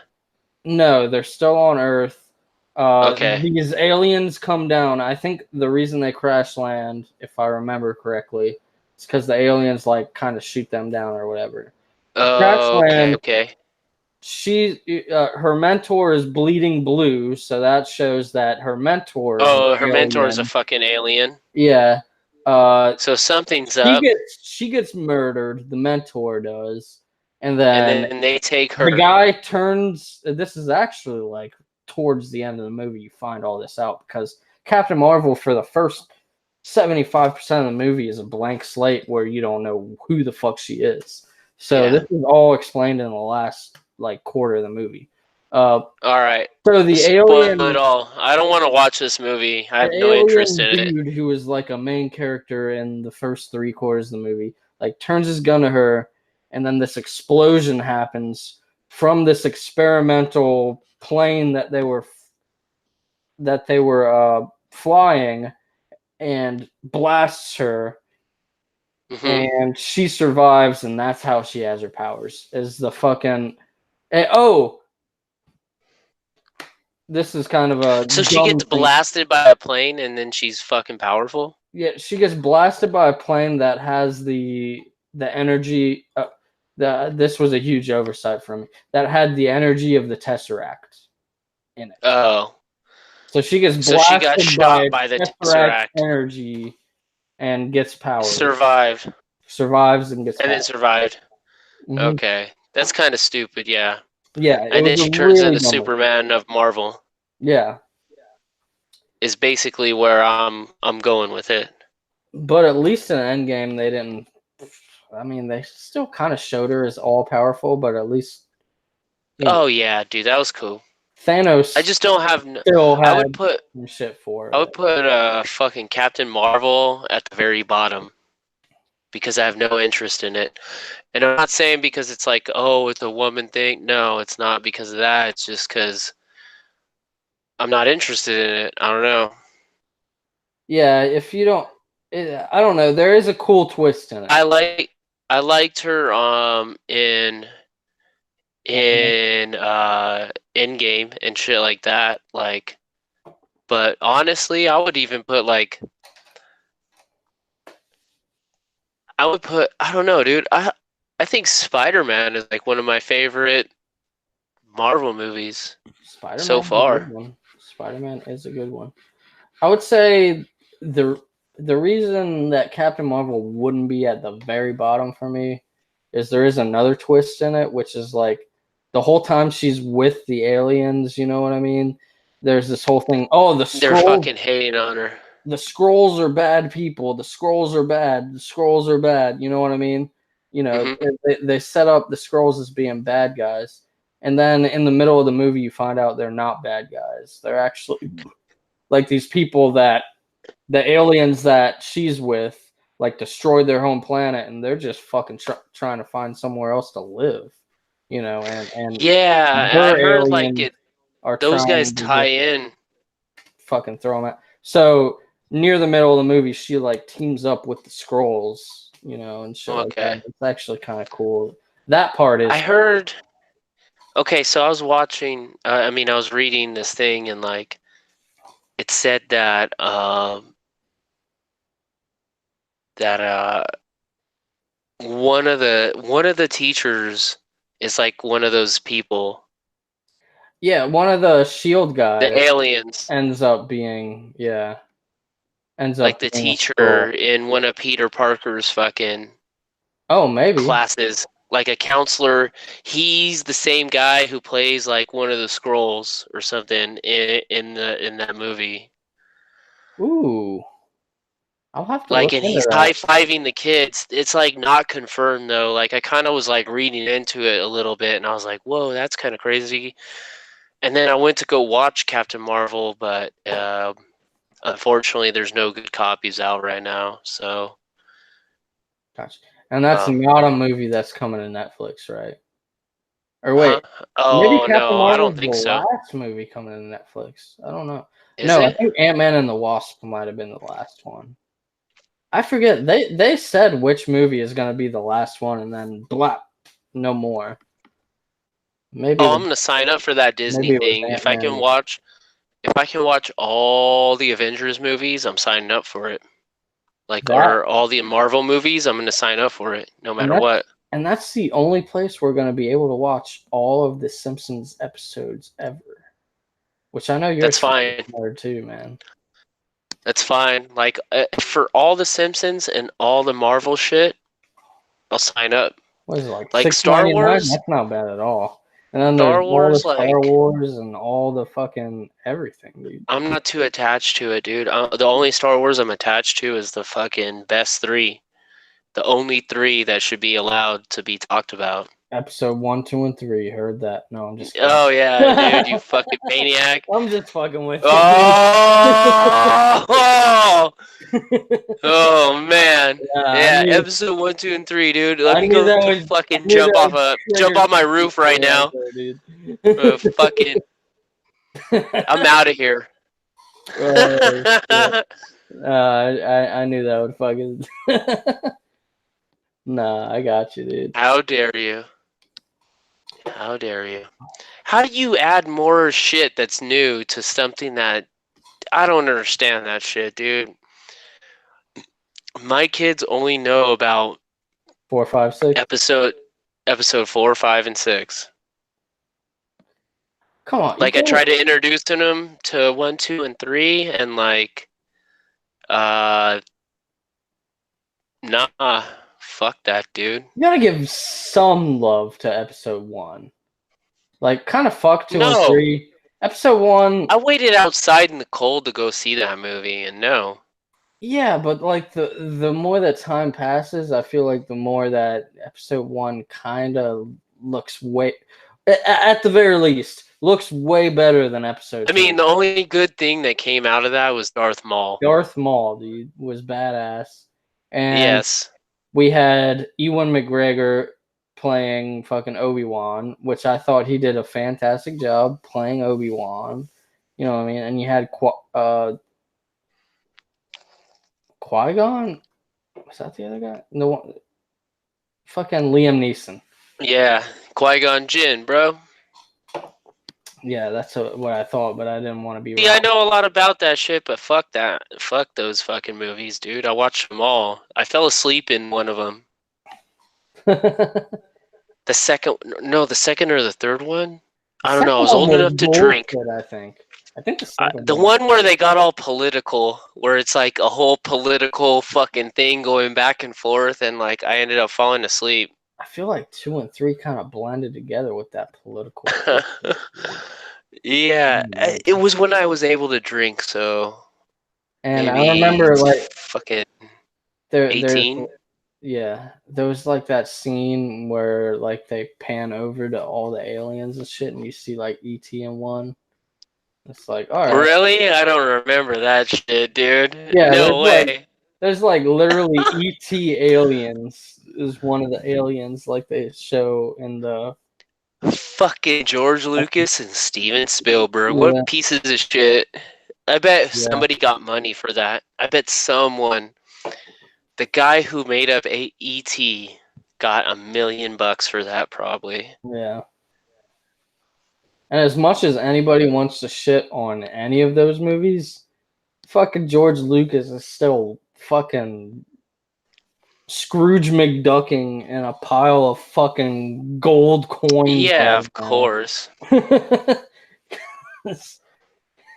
no, they're still on Earth. Okay. These aliens come down. I think the reason they crash land, if I remember correctly, is because the aliens like kind of shoot them down or whatever. Crash Okay. land. Okay. Her mentor is bleeding blue, so that shows that her mentor is an Oh, her mentor is a alien. fucking alien. Yeah. Uh, So something's up, she gets murdered. The mentor does, and and then then they take the her. guy turns. This is actually like towards the end of the movie. You find all this out because Captain Marvel for the first 75% of the movie is a blank slate where you don't know who the fuck she is. So Yeah. this is all explained in the last like quarter of the movie. Uh, All right. so Spoil it all. I don't want to watch this movie. I the have no interest alien in it. dude who was like a main character in the first three quarters of the movie, like turns his gun to her, and then this explosion happens from this experimental plane that they were flying, and blasts her, Hmm. and she survives, and that's how she has her powers. Is the fucking oh, this is kind of a So she dumb gets thing. blasted by a plane and then she's fucking powerful? Yeah, she gets blasted by a plane that has the energy. This was a huge oversight for me. That had the energy of the Tesseract in it. Oh. So she gets So she got blasted by shot by the Tesseract Tesseract, energy and gets powers. survived, Survives and gets and then powers. survived. Hmm. Okay. That's kind of stupid, yeah. Yeah, it And was then a she turns really into dumb. Superman of Marvel, Yeah, is basically where I'm going with it. but at least in Endgame they didn't. I mean, they still kind of showed her as all powerful, but at least you know Oh yeah, dude, that was cool. I Thanos just don't have. still I had would put some shit for I it. would put fucking Captain Marvel at the very bottom because I have no interest in it. And I'm not saying because it's like, oh, it's a woman thing. No, it's not because of that. It's just because I'm not interested in it. I don't know. Yeah, if you don't, I don't know. There is a cool twist in it. I like I liked her in in game and shit like that. Like, but honestly, I would even put like I don't know, dude. I think Spider-Man is like one of my favorite Marvel movies Spider so Man's a good far. one. Spider Man is a good one. I would say the the reason that Captain Marvel wouldn't be at the very bottom for me is there is another twist in it, which is like the whole time she's with the aliens. You know what I mean? There's this whole thing. Oh, They're fucking hating on her. the scrolls are bad people. The scrolls are bad. The scrolls are bad. You know what I mean? You know, Hmm. they set up the scrolls as being bad guys. And then in the middle of the movie, you find out they're not bad guys. They're actually like these people that the aliens that she's with like destroyed their home planet, and they're just fucking trying to find somewhere else to live. You know, and Yeah, I her heard like aliens it. are Those guys trying to tie just in. fucking throw them out. So near the middle of the movie, she like teams up with the scrolls, you know, and shit like that. Okay, It's actually kind of cool. That part I is heard. Okay, so I was watching. I mean, I was reading this thing, and like it said that one of the teachers is like one of those people, yeah. One of the Shield the guys aliens, ends up being ends like up the being a scroll. teacher in one of Peter Parker's fucking Oh, maybe. classes, like a counselor. He's the same guy who plays like one of the scrolls or something in that movie. Ooh, I'll have to Like, look and into he's that. high-fiving the kids. It's like not confirmed though. Like I kind of was like reading into it a little bit, and I was like, "Whoa, that's kind of crazy." And then I went to go watch Captain Marvel, but unfortunately, there's no good copies out right now. So, Gotcha. And that's um, not a movie that's coming to Netflix, right? Or huh? wait, maybe Oh Captain no, I Marvel don't is the think so. last movie coming to Netflix. I don't know. Is No, I it? think Ant-Man and the Wasp might have been the last one. I forget. They said which movie is gonna be the last one, and then blah, no more. Maybe it Oh, I'm was gonna sign up for that Disney maybe it was thing. Ant Man. If I can watch all the Avengers movies, I'm signing up for it. Like, That or all the Marvel movies, I'm gonna sign up for it, no and matter that's what. and that's the only place we're gonna be able to watch all of the Simpsons episodes ever. Which I know you're a That's Simpsons fine. nerd too, man. That's fine. Like, for all the Simpsons and all the Marvel shit, I'll sign up. What is it like Like $6.99? That's not bad at all. And then there's Star all the Wars, Star like Wars and all the fucking everything, dude. I'm not too attached to it, dude. The only Star Wars I'm attached to is the fucking best three. The only three that should be allowed to be talked about. Episode 1, 2, and 3. Heard that? No, I'm just kidding. Oh yeah, dude, you fucking maniac. I'm just fucking with you, dude. Oh, oh man. I Yeah, knew episode 1, 2, and 3, dude. Let I me knew go that to would I fucking knew that would jump trigger on my something roof right right now. there, dude. Fucking, I'm out of here. Oh shit. I knew that would fucking Nah, I got you, dude. How dare you? How dare you? How do you add more shit that's new to something that I don't understand that shit, dude? My kids only know about 4, 5, 6. episode episode 4, 5, and 6. Come on, you Like I gotta tried to introduce them to 1, 2, and 3, and like, uh, nah, fuck that, dude. you gotta give some love to episode 1. Like, kind of fuck 2 and No, 3. Episode 1, I waited outside in the cold to go see that movie, and no. yeah, but like the more that time passes, I feel like the more that episode 1 kind of looks way, at the very least, looks way better than episode I 2. mean, the only good thing that came out of that was Darth Maul. Darth Maul, dude, was badass, and Yes. we had Ewan McGregor playing fucking Obi-Wan, which I thought he did a fantastic job playing Obi-Wan. You know what I mean? And you had Qui-Gon. Was that the other guy? No one. Fucking Liam Neeson. Yeah, Qui-Gon Jinn, bro. Yeah, that's what I thought, but I didn't want to be See, I wrong. know a lot about that shit, but fuck that. Fuck those fucking movies, dude. I watched them all. I fell asleep in one of them. The The second, no, the second or the third one? I don't second know. I was one old was enough to drink. bullshit, I think. I think the second The one. one where they got all political, where it's like a whole political fucking thing going back and forth, and like I ended up falling asleep. I feel like 2 and 3 kind of blended together with that political bullshit. Yeah, Anyway. it was when I was able to drink, so And I maybe remember like fucking there's 18. yeah, there was like that scene where like they pan over to all the aliens and shit, and you see like ET in one. It's like, all right, Really? I don't remember that shit, dude. yeah, No way. there's like literally ET aliens is one of the aliens like they show in the Fucking George Lucas and Steven Spielberg. yeah What pieces of shit. I bet yeah somebody got money for that. I bet someone, the guy who made up ET, got $1 million for that, probably. yeah. And as much as anybody wants to shit on any of those movies, fucking George Lucas is still fucking Scrooge McDucking in a pile of fucking gold coins Yeah, right of now. course.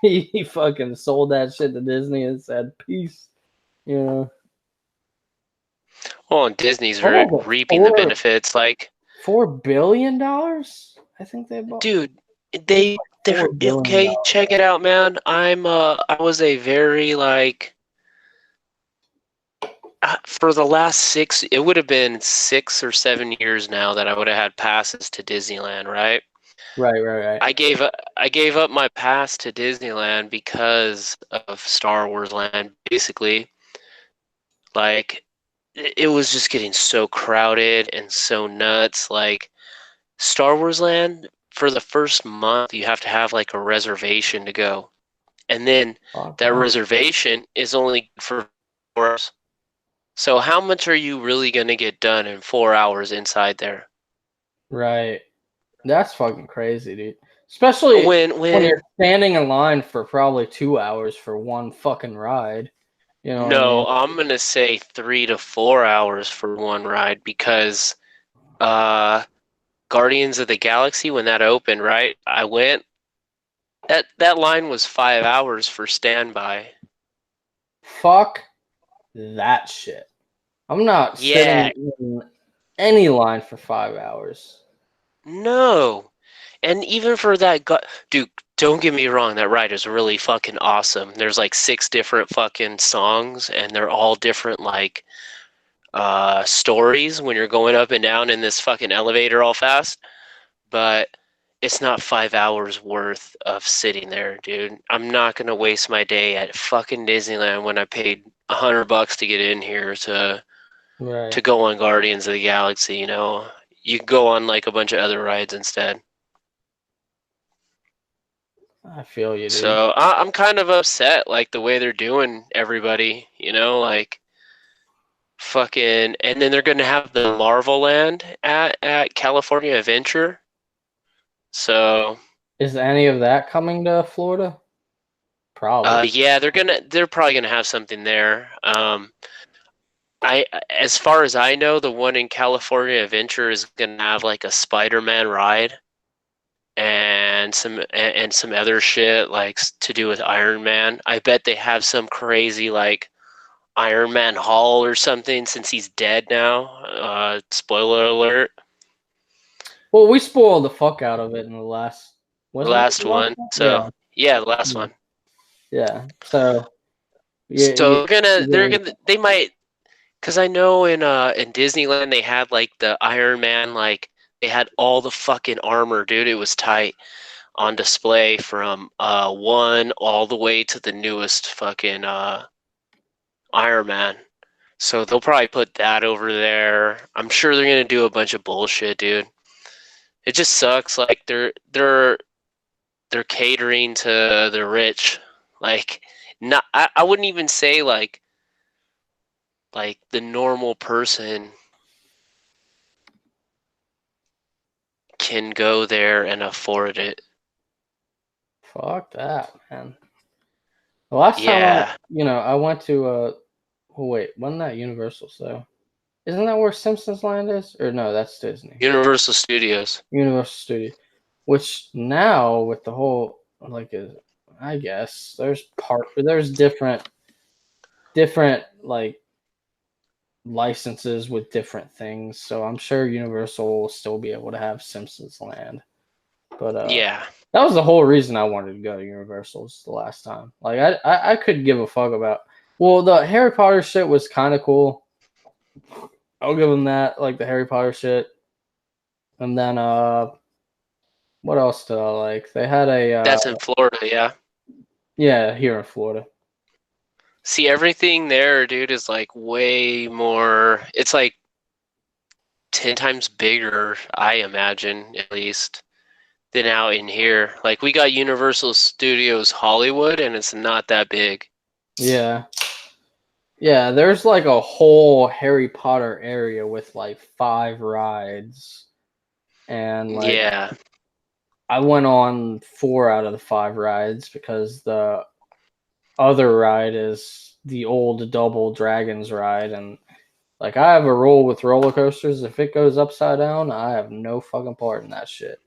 He fucking sold that shit to Disney and said, peace. You know. Well, and Disney's What was it? reaping the benefits. Like, $4 billion? I think they bought dude, they're $4 billion. okay. Check it out, man. I was a very like for the last it would have been 6 or 7 years now that I would have had passes to Disneyland, right? Right. I gave up my pass to Disneyland because of Star Wars Land, basically. Like, it was just getting so crowded and so nuts. Like, Star Wars Land, for the first month, you have to have like a reservation to go. And then Fuck that that. reservation is only for 4 hours. So how much are you really going to get done in 4 hours inside there? Right. That's fucking crazy, dude. Especially when you're When standing in line for probably 2 hours for one fucking ride. You know what I mean? No, I'm going to say 3 to 4 hours for one ride because uh Guardians of the Galaxy, when that opened, right? I went, that line was 5 hours for standby. Fuck that shit. I'm not Yeah, sitting in any line for 5 hours. no. And even for that, dude, don't get me wrong, that ride is really fucking awesome. There's like 6 different fucking songs, and they're all different, like, stories when you're going up and down in this fucking elevator all fast, but it's not 5 hours worth of sitting there, dude. I'm not gonna waste my day at fucking Disneyland when I paid $100 to get in here to Right. go on Guardians of the Galaxy. You know, you can go on like a bunch of other rides instead. I feel you, dude. So I'm kind of upset, like the way they're doing everybody. You know, like fucking, and then they're gonna have the Marvel Land at California Adventure. So Is any of that coming to Florida? Probably. yeah, they're probably gonna have something there. I as far as I know, the one in California Adventure is gonna have like a Spider-Man ride and some other shit like to do with Iron Man. I bet they have some crazy like Iron Man Hall or something since he's dead now. Spoiler alert. Well, we spoiled the fuck out of it in the last. The Wasn't it last the last one. one? Yeah. So yeah, the last Yeah. one. Yeah. So yeah, So they're yeah, gonna they might because I know in Disneyland they had like the Iron Man like they had all the fucking armor, dude. It was tight on display from one all the way to the newest fucking Iron Man. So they'll probably put that over there. I'm sure they're gonna do a bunch of bullshit, dude. It just sucks. Like they're catering to the rich. Like not I wouldn't even say like the normal person can go there and afford it. fuck that, man. The last time Yeah. I went to oh wait, wasn't that Universal? So isn't that where Simpsons Land is? Or no, that's Disney. Universal Studios. Universal Studio. Which now with the whole I guess there's different like licenses with different things. So I'm sure Universal will still be able to have Simpsons Land. But Yeah. that was the whole reason I wanted to go to Universal's the last time. Like I couldn't give a fuck about. Well, the Harry Potter shit was kind of cool. I'll give them that, like the Harry Potter shit. And then what else did I like? They had a That's in Florida, yeah. yeah, here in Florida. See, everything there, dude, is like way more. It's like 10 times bigger, I imagine, at least, than out in here. Like, we got Universal Studios Hollywood, and it's not that big. Yeah. Yeah, there's like a whole Harry Potter area with like 5 rides. And like Yeah. I went on 4 out of the 5 rides because the other ride is the old Double Dragons ride, and like I have a rule with roller coasters: if it goes upside down, I have no fucking part in that shit.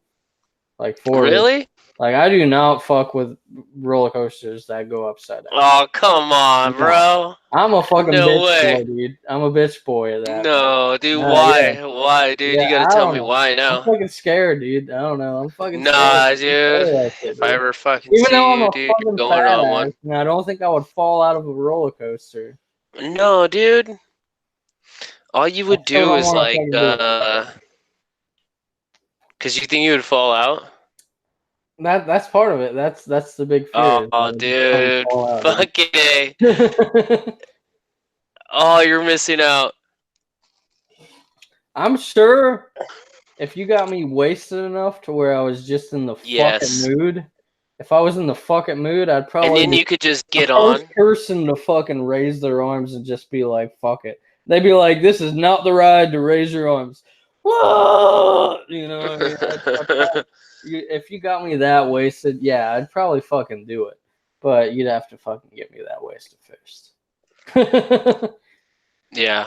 Like Really? like I do not fuck with roller coasters that go upside down. Oh, come on, No, bro. I'm a fucking No bitch boy, way. dude. I'm a bitch boy of that, man. No, dude, Yeah, why? Why, dude? yeah. You gotta I tell don't me know. why I'm now. fucking scared, dude. I don't know. I'm fucking scared. Nah, I'm scared dude. of that shit, If I dude. ever fucking Even though see I'm you, a dude, fucking you're going fat on ass, one. and I don't think I would fall out of a roller coaster. No, dude. All you I would still do don't is want to like, fucking do it. cause you think you would fall out? That's part of it. That's the big fear. Is I Oh, would fucking dude. fall out, dude. Fucking A. Oh, you're missing out. I'm sure if you got me wasted enough to where I was just in the fucking Yes. mood, if I was in the fucking mood, I'd And probably then be you could just the get first on. person to fucking raise their arms and just be like, fuck it. They'd be like, this is not the ride to raise your arms. Whoa! You know what I mean? If you got me that wasted, yeah, I'd probably fucking do it. But you'd have to fucking get me that wasted first. Yeah.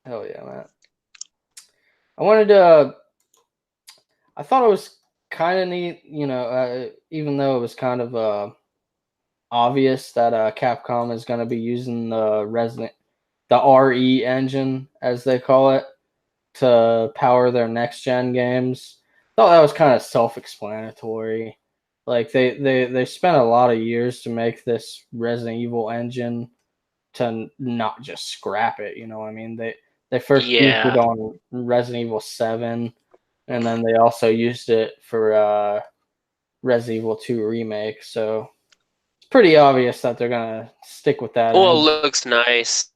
Hell yeah, man. I wanted to. I thought it was kind of neat, even though it was kind of obvious that Capcom is going to be using the RE engine, as they call it, to power their next gen games. Thought that was kind of self-explanatory. Like they spent a lot of years to make this Resident Evil engine, to not just scrap it. You know what I mean? They first used it Yeah, on Resident Evil 7, and then they also used it for Resident Evil 2 remake. So it's pretty obvious that they're gonna stick with that. well, it And looks nice.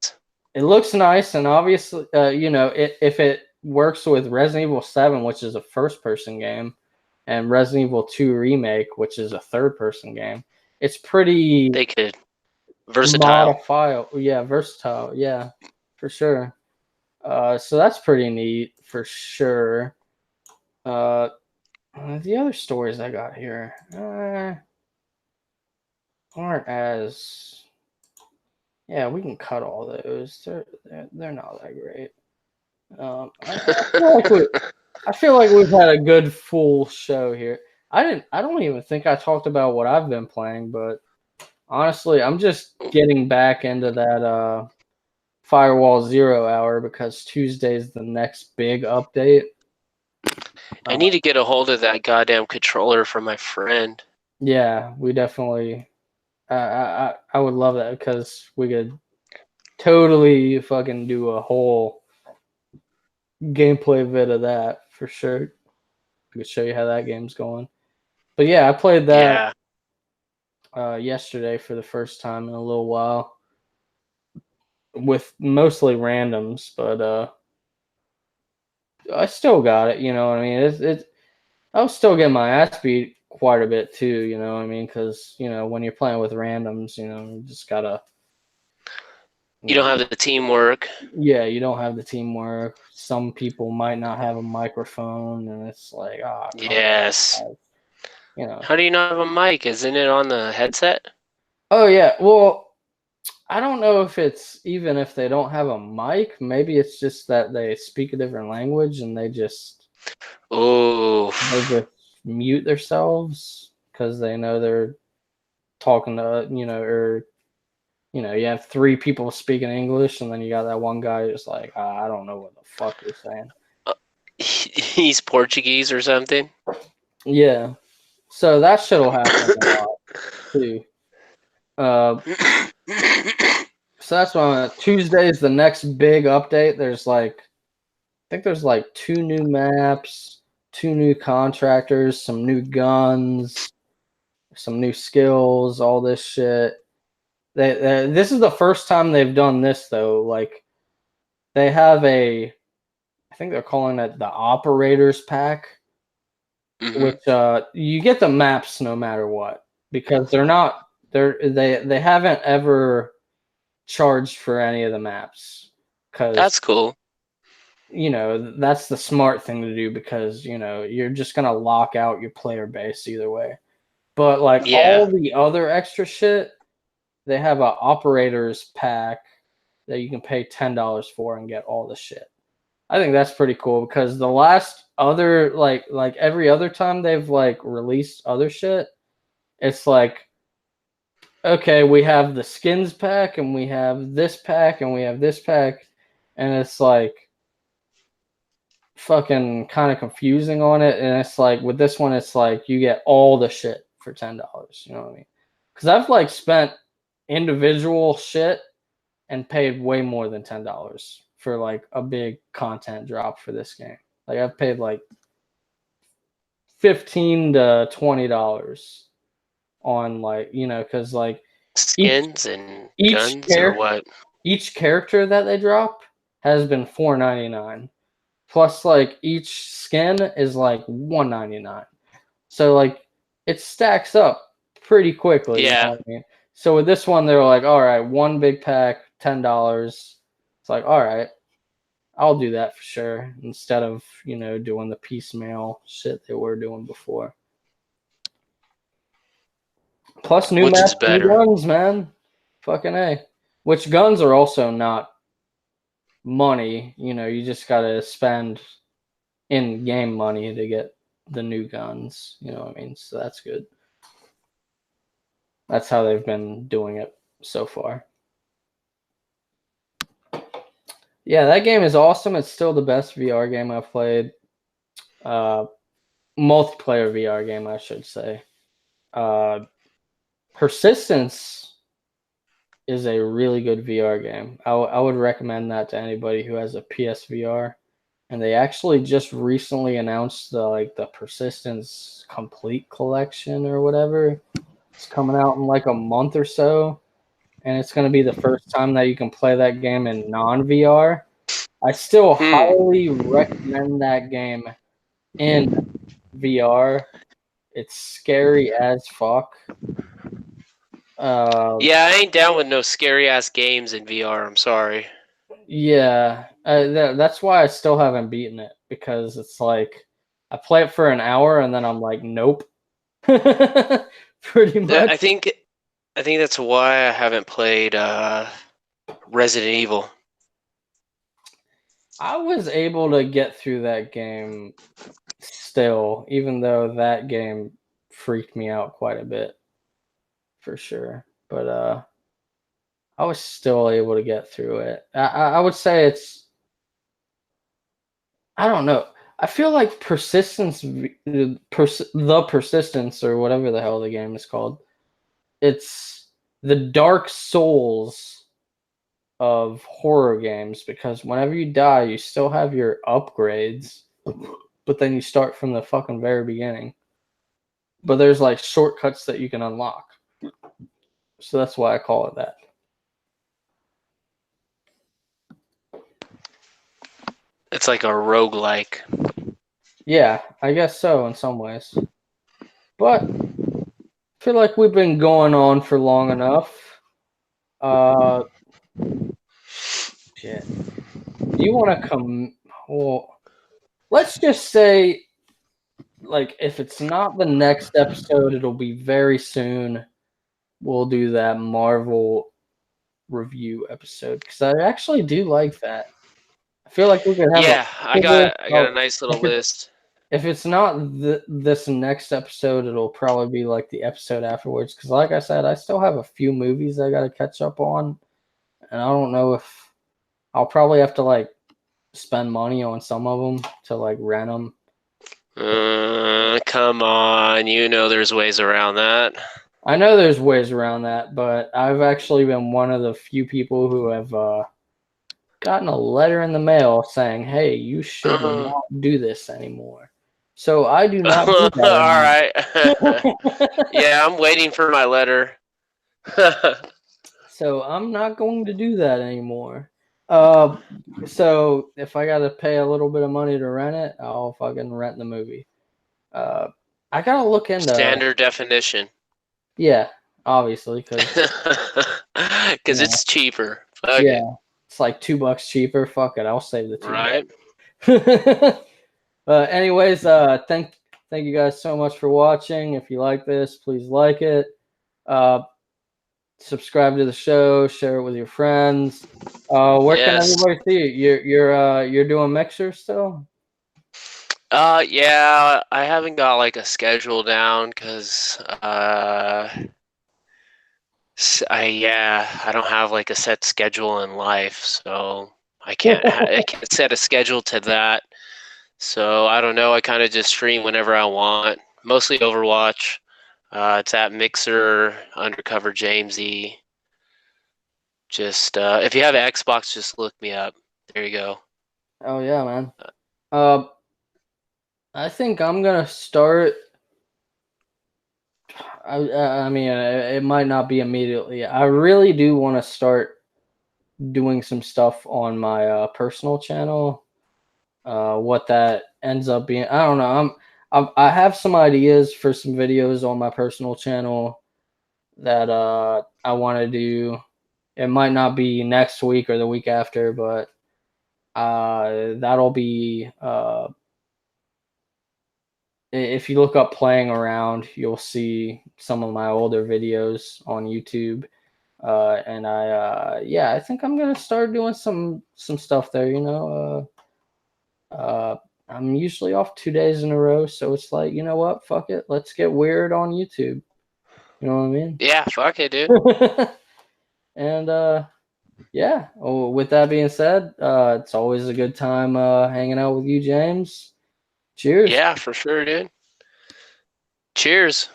it looks nice, and obviously, if it works with Resident Evil 7, which is a first-person game, and Resident Evil 2 remake, which is a third-person game, it's pretty They could versatile. modifiable. Yeah, versatile. Yeah, for sure. So that's pretty neat for sure. Uh, the other stories I got here aren't as. Yeah, we can cut all those. They're not that great. I feel like we've had a good full show here. I don't even think I talked about what I've been playing, but honestly, I'm just getting back into that Firewall Zero hour because Tuesday's the next big update. I Uh, need to get a hold of that goddamn controller from my friend. yeah, we definitely. I would love that because we could totally fucking do a whole gameplay vid of that for sure. I could show you how that game's going. But yeah, I played that Yeah, yesterday for the first time in a little while with mostly randoms, but I still got it. You know what I mean? I was still getting my ass beat quite a bit too. You know what I mean? Because when you're playing with randoms, you just gotta you you know don't have the teamwork. yeah, you don't have the teamwork. Some people might not have a microphone, and it's like, ah, come Yes. on, guys. You know. How do you not have a mic? Isn't it on the headset? Oh yeah, well, I don't know if it's even if they don't have a mic. Maybe it's just that they speak a different language and Oh, they just mute themselves because they know they're talking to or you have three people speaking English and then you got that one guy who's like, I don't know what the fuck you're saying. he's Portuguese or something. Yeah, so that shit'll happen a lot too. Uh, so that's why Tuesday is the next big update. I think there's like two new maps, two new contractors, some new guns, some new skills, all this shit. This is the first time they've done this though. Like they have I think they're calling it the operators pack, Hmm. which you get the maps no matter what because they haven't ever charged for any of the maps because That's cool. that's the smart thing to do because you're just gonna lock out your player base either way. But like Yeah. all the other extra shit, they have a operators pack that you can pay $10 for and get all the shit. I think that's pretty cool because the last other like every other time they've like released other shit, it's like okay, we have the skins pack and we have this pack and we have this pack, and it's like fucking kind of confusing on it. And it's like with this one, it's like you get all the shit for $10. You know what I mean? Because I've like spent individual shit and paid way more than $10 for like a big content drop for this game. Like I've paid like $15 to $20 on like because like each Skins and each guns or character what? each character that they drop has been $4.99. Plus like each skin is like $1.99. So like it stacks up pretty quickly, you know Yeah. what I mean? So with this one, they were like, all right, one big pack, $10. It's like, all right, I'll do that for sure instead of doing the piecemeal shit they were doing before. Plus new Which maps, is new better? guns, man. Fucking A. Which guns are also not money. You just gotta spend in-game money to get the new guns. You know what I mean? So that's good. That's how they've been doing it so far. Yeah, that game is awesome. It's still the best VR game I've played. Uh, multiplayer VR game, I should say. Uh, Persistence is a really good VR game. I would recommend that to anybody who has a PSVR. And they actually just recently announced the Persistence Complete Collection or whatever. It's coming out in like a month or so, and it's going to be the first time that you can play that game in non VR. I still Hmm. highly recommend that game in VR. It's scary as fuck. Uh, Yeah, I ain't down with no scary ass games in VR. I'm sorry. yeah, that's why I still haven't beaten it because it's like I play it for an hour and then I'm like, nope. Pretty Yeah, much. I think that's why I haven't played Resident Evil. I was able to get through that game still, even though that game freaked me out quite a bit for sure. But I was still able to get through it. I would say it's I don't know. I feel like the persistence or whatever the hell the game is called. It's the Dark Souls of horror games because whenever you die, you still have your upgrades, but then you start from the fucking very beginning. But there's like shortcuts that you can unlock. So that's why I call it that. It's like a roguelike. Yeah, I guess so in some ways. But I feel like we've been going on for long enough. Uh, shit. Do you want to come? Well, let's just say, like, if it's not the next episode, it'll be very soon. We'll do that Marvel review episode because I actually do like that. I feel like we could have a Yeah, I got a nice little if it list. if it's not this next episode, it'll probably be like the episode afterwards. Because, like I said, I still have a few movies I got to catch up on, and I don't know if I'll probably have to like spend money on some of them to like rent them. Come on, you know there's ways around that. I know there's ways around that, but I've actually been one of the few people who have gotten a letter in the mail saying, "Hey, you should Uh, not do this anymore." So I do not do all that right. anymore. Yeah, I'm waiting for my letter. So I'm not going to do that anymore. Uh, so if I got to pay a little bit of money to rent it, I'll fucking rent the movie. Uh, I gotta look into Standard definition. yeah, obviously, because you Because know, it's cheaper. Fuck it. yeah, it's like $2 cheaper. Fuck it, I'll save the $2. Right? Anyways, thank you guys so much for watching. If you like this, please like it. Uh, subscribe to the show, share it with your friends. Where can Yes. everybody see it? You're doing mixers still? Yeah, I haven't got like a schedule down because I don't have like a set schedule in life, so I can't set a schedule to that. So I don't know. I kind of just stream whenever I want. Mostly Overwatch. It's at Mixer Undercover Jamesy. Just if you have an Xbox, just look me up. There you go. Oh yeah, man. Uh, I think I'm gonna start. I mean, it might not be immediately. I really do want to start doing some stuff on my personal channel. What that ends up being, I don't know. I have some ideas for some videos on my personal channel that I want to do. It might not be next week or the week after, but that'll be if you look up playing around, you'll see some of my older videos on YouTube. And yeah, I think I'm gonna start doing some stuff there. I'm usually off 2 days in a row, so it's like, you know what? Fuck it, let's get weird on YouTube. You know what I mean? Yeah, fuck it, dude. And yeah. Oh, with that being said, it's always a good time hanging out with you, James. Cheers. Yeah, for sure, dude. Cheers.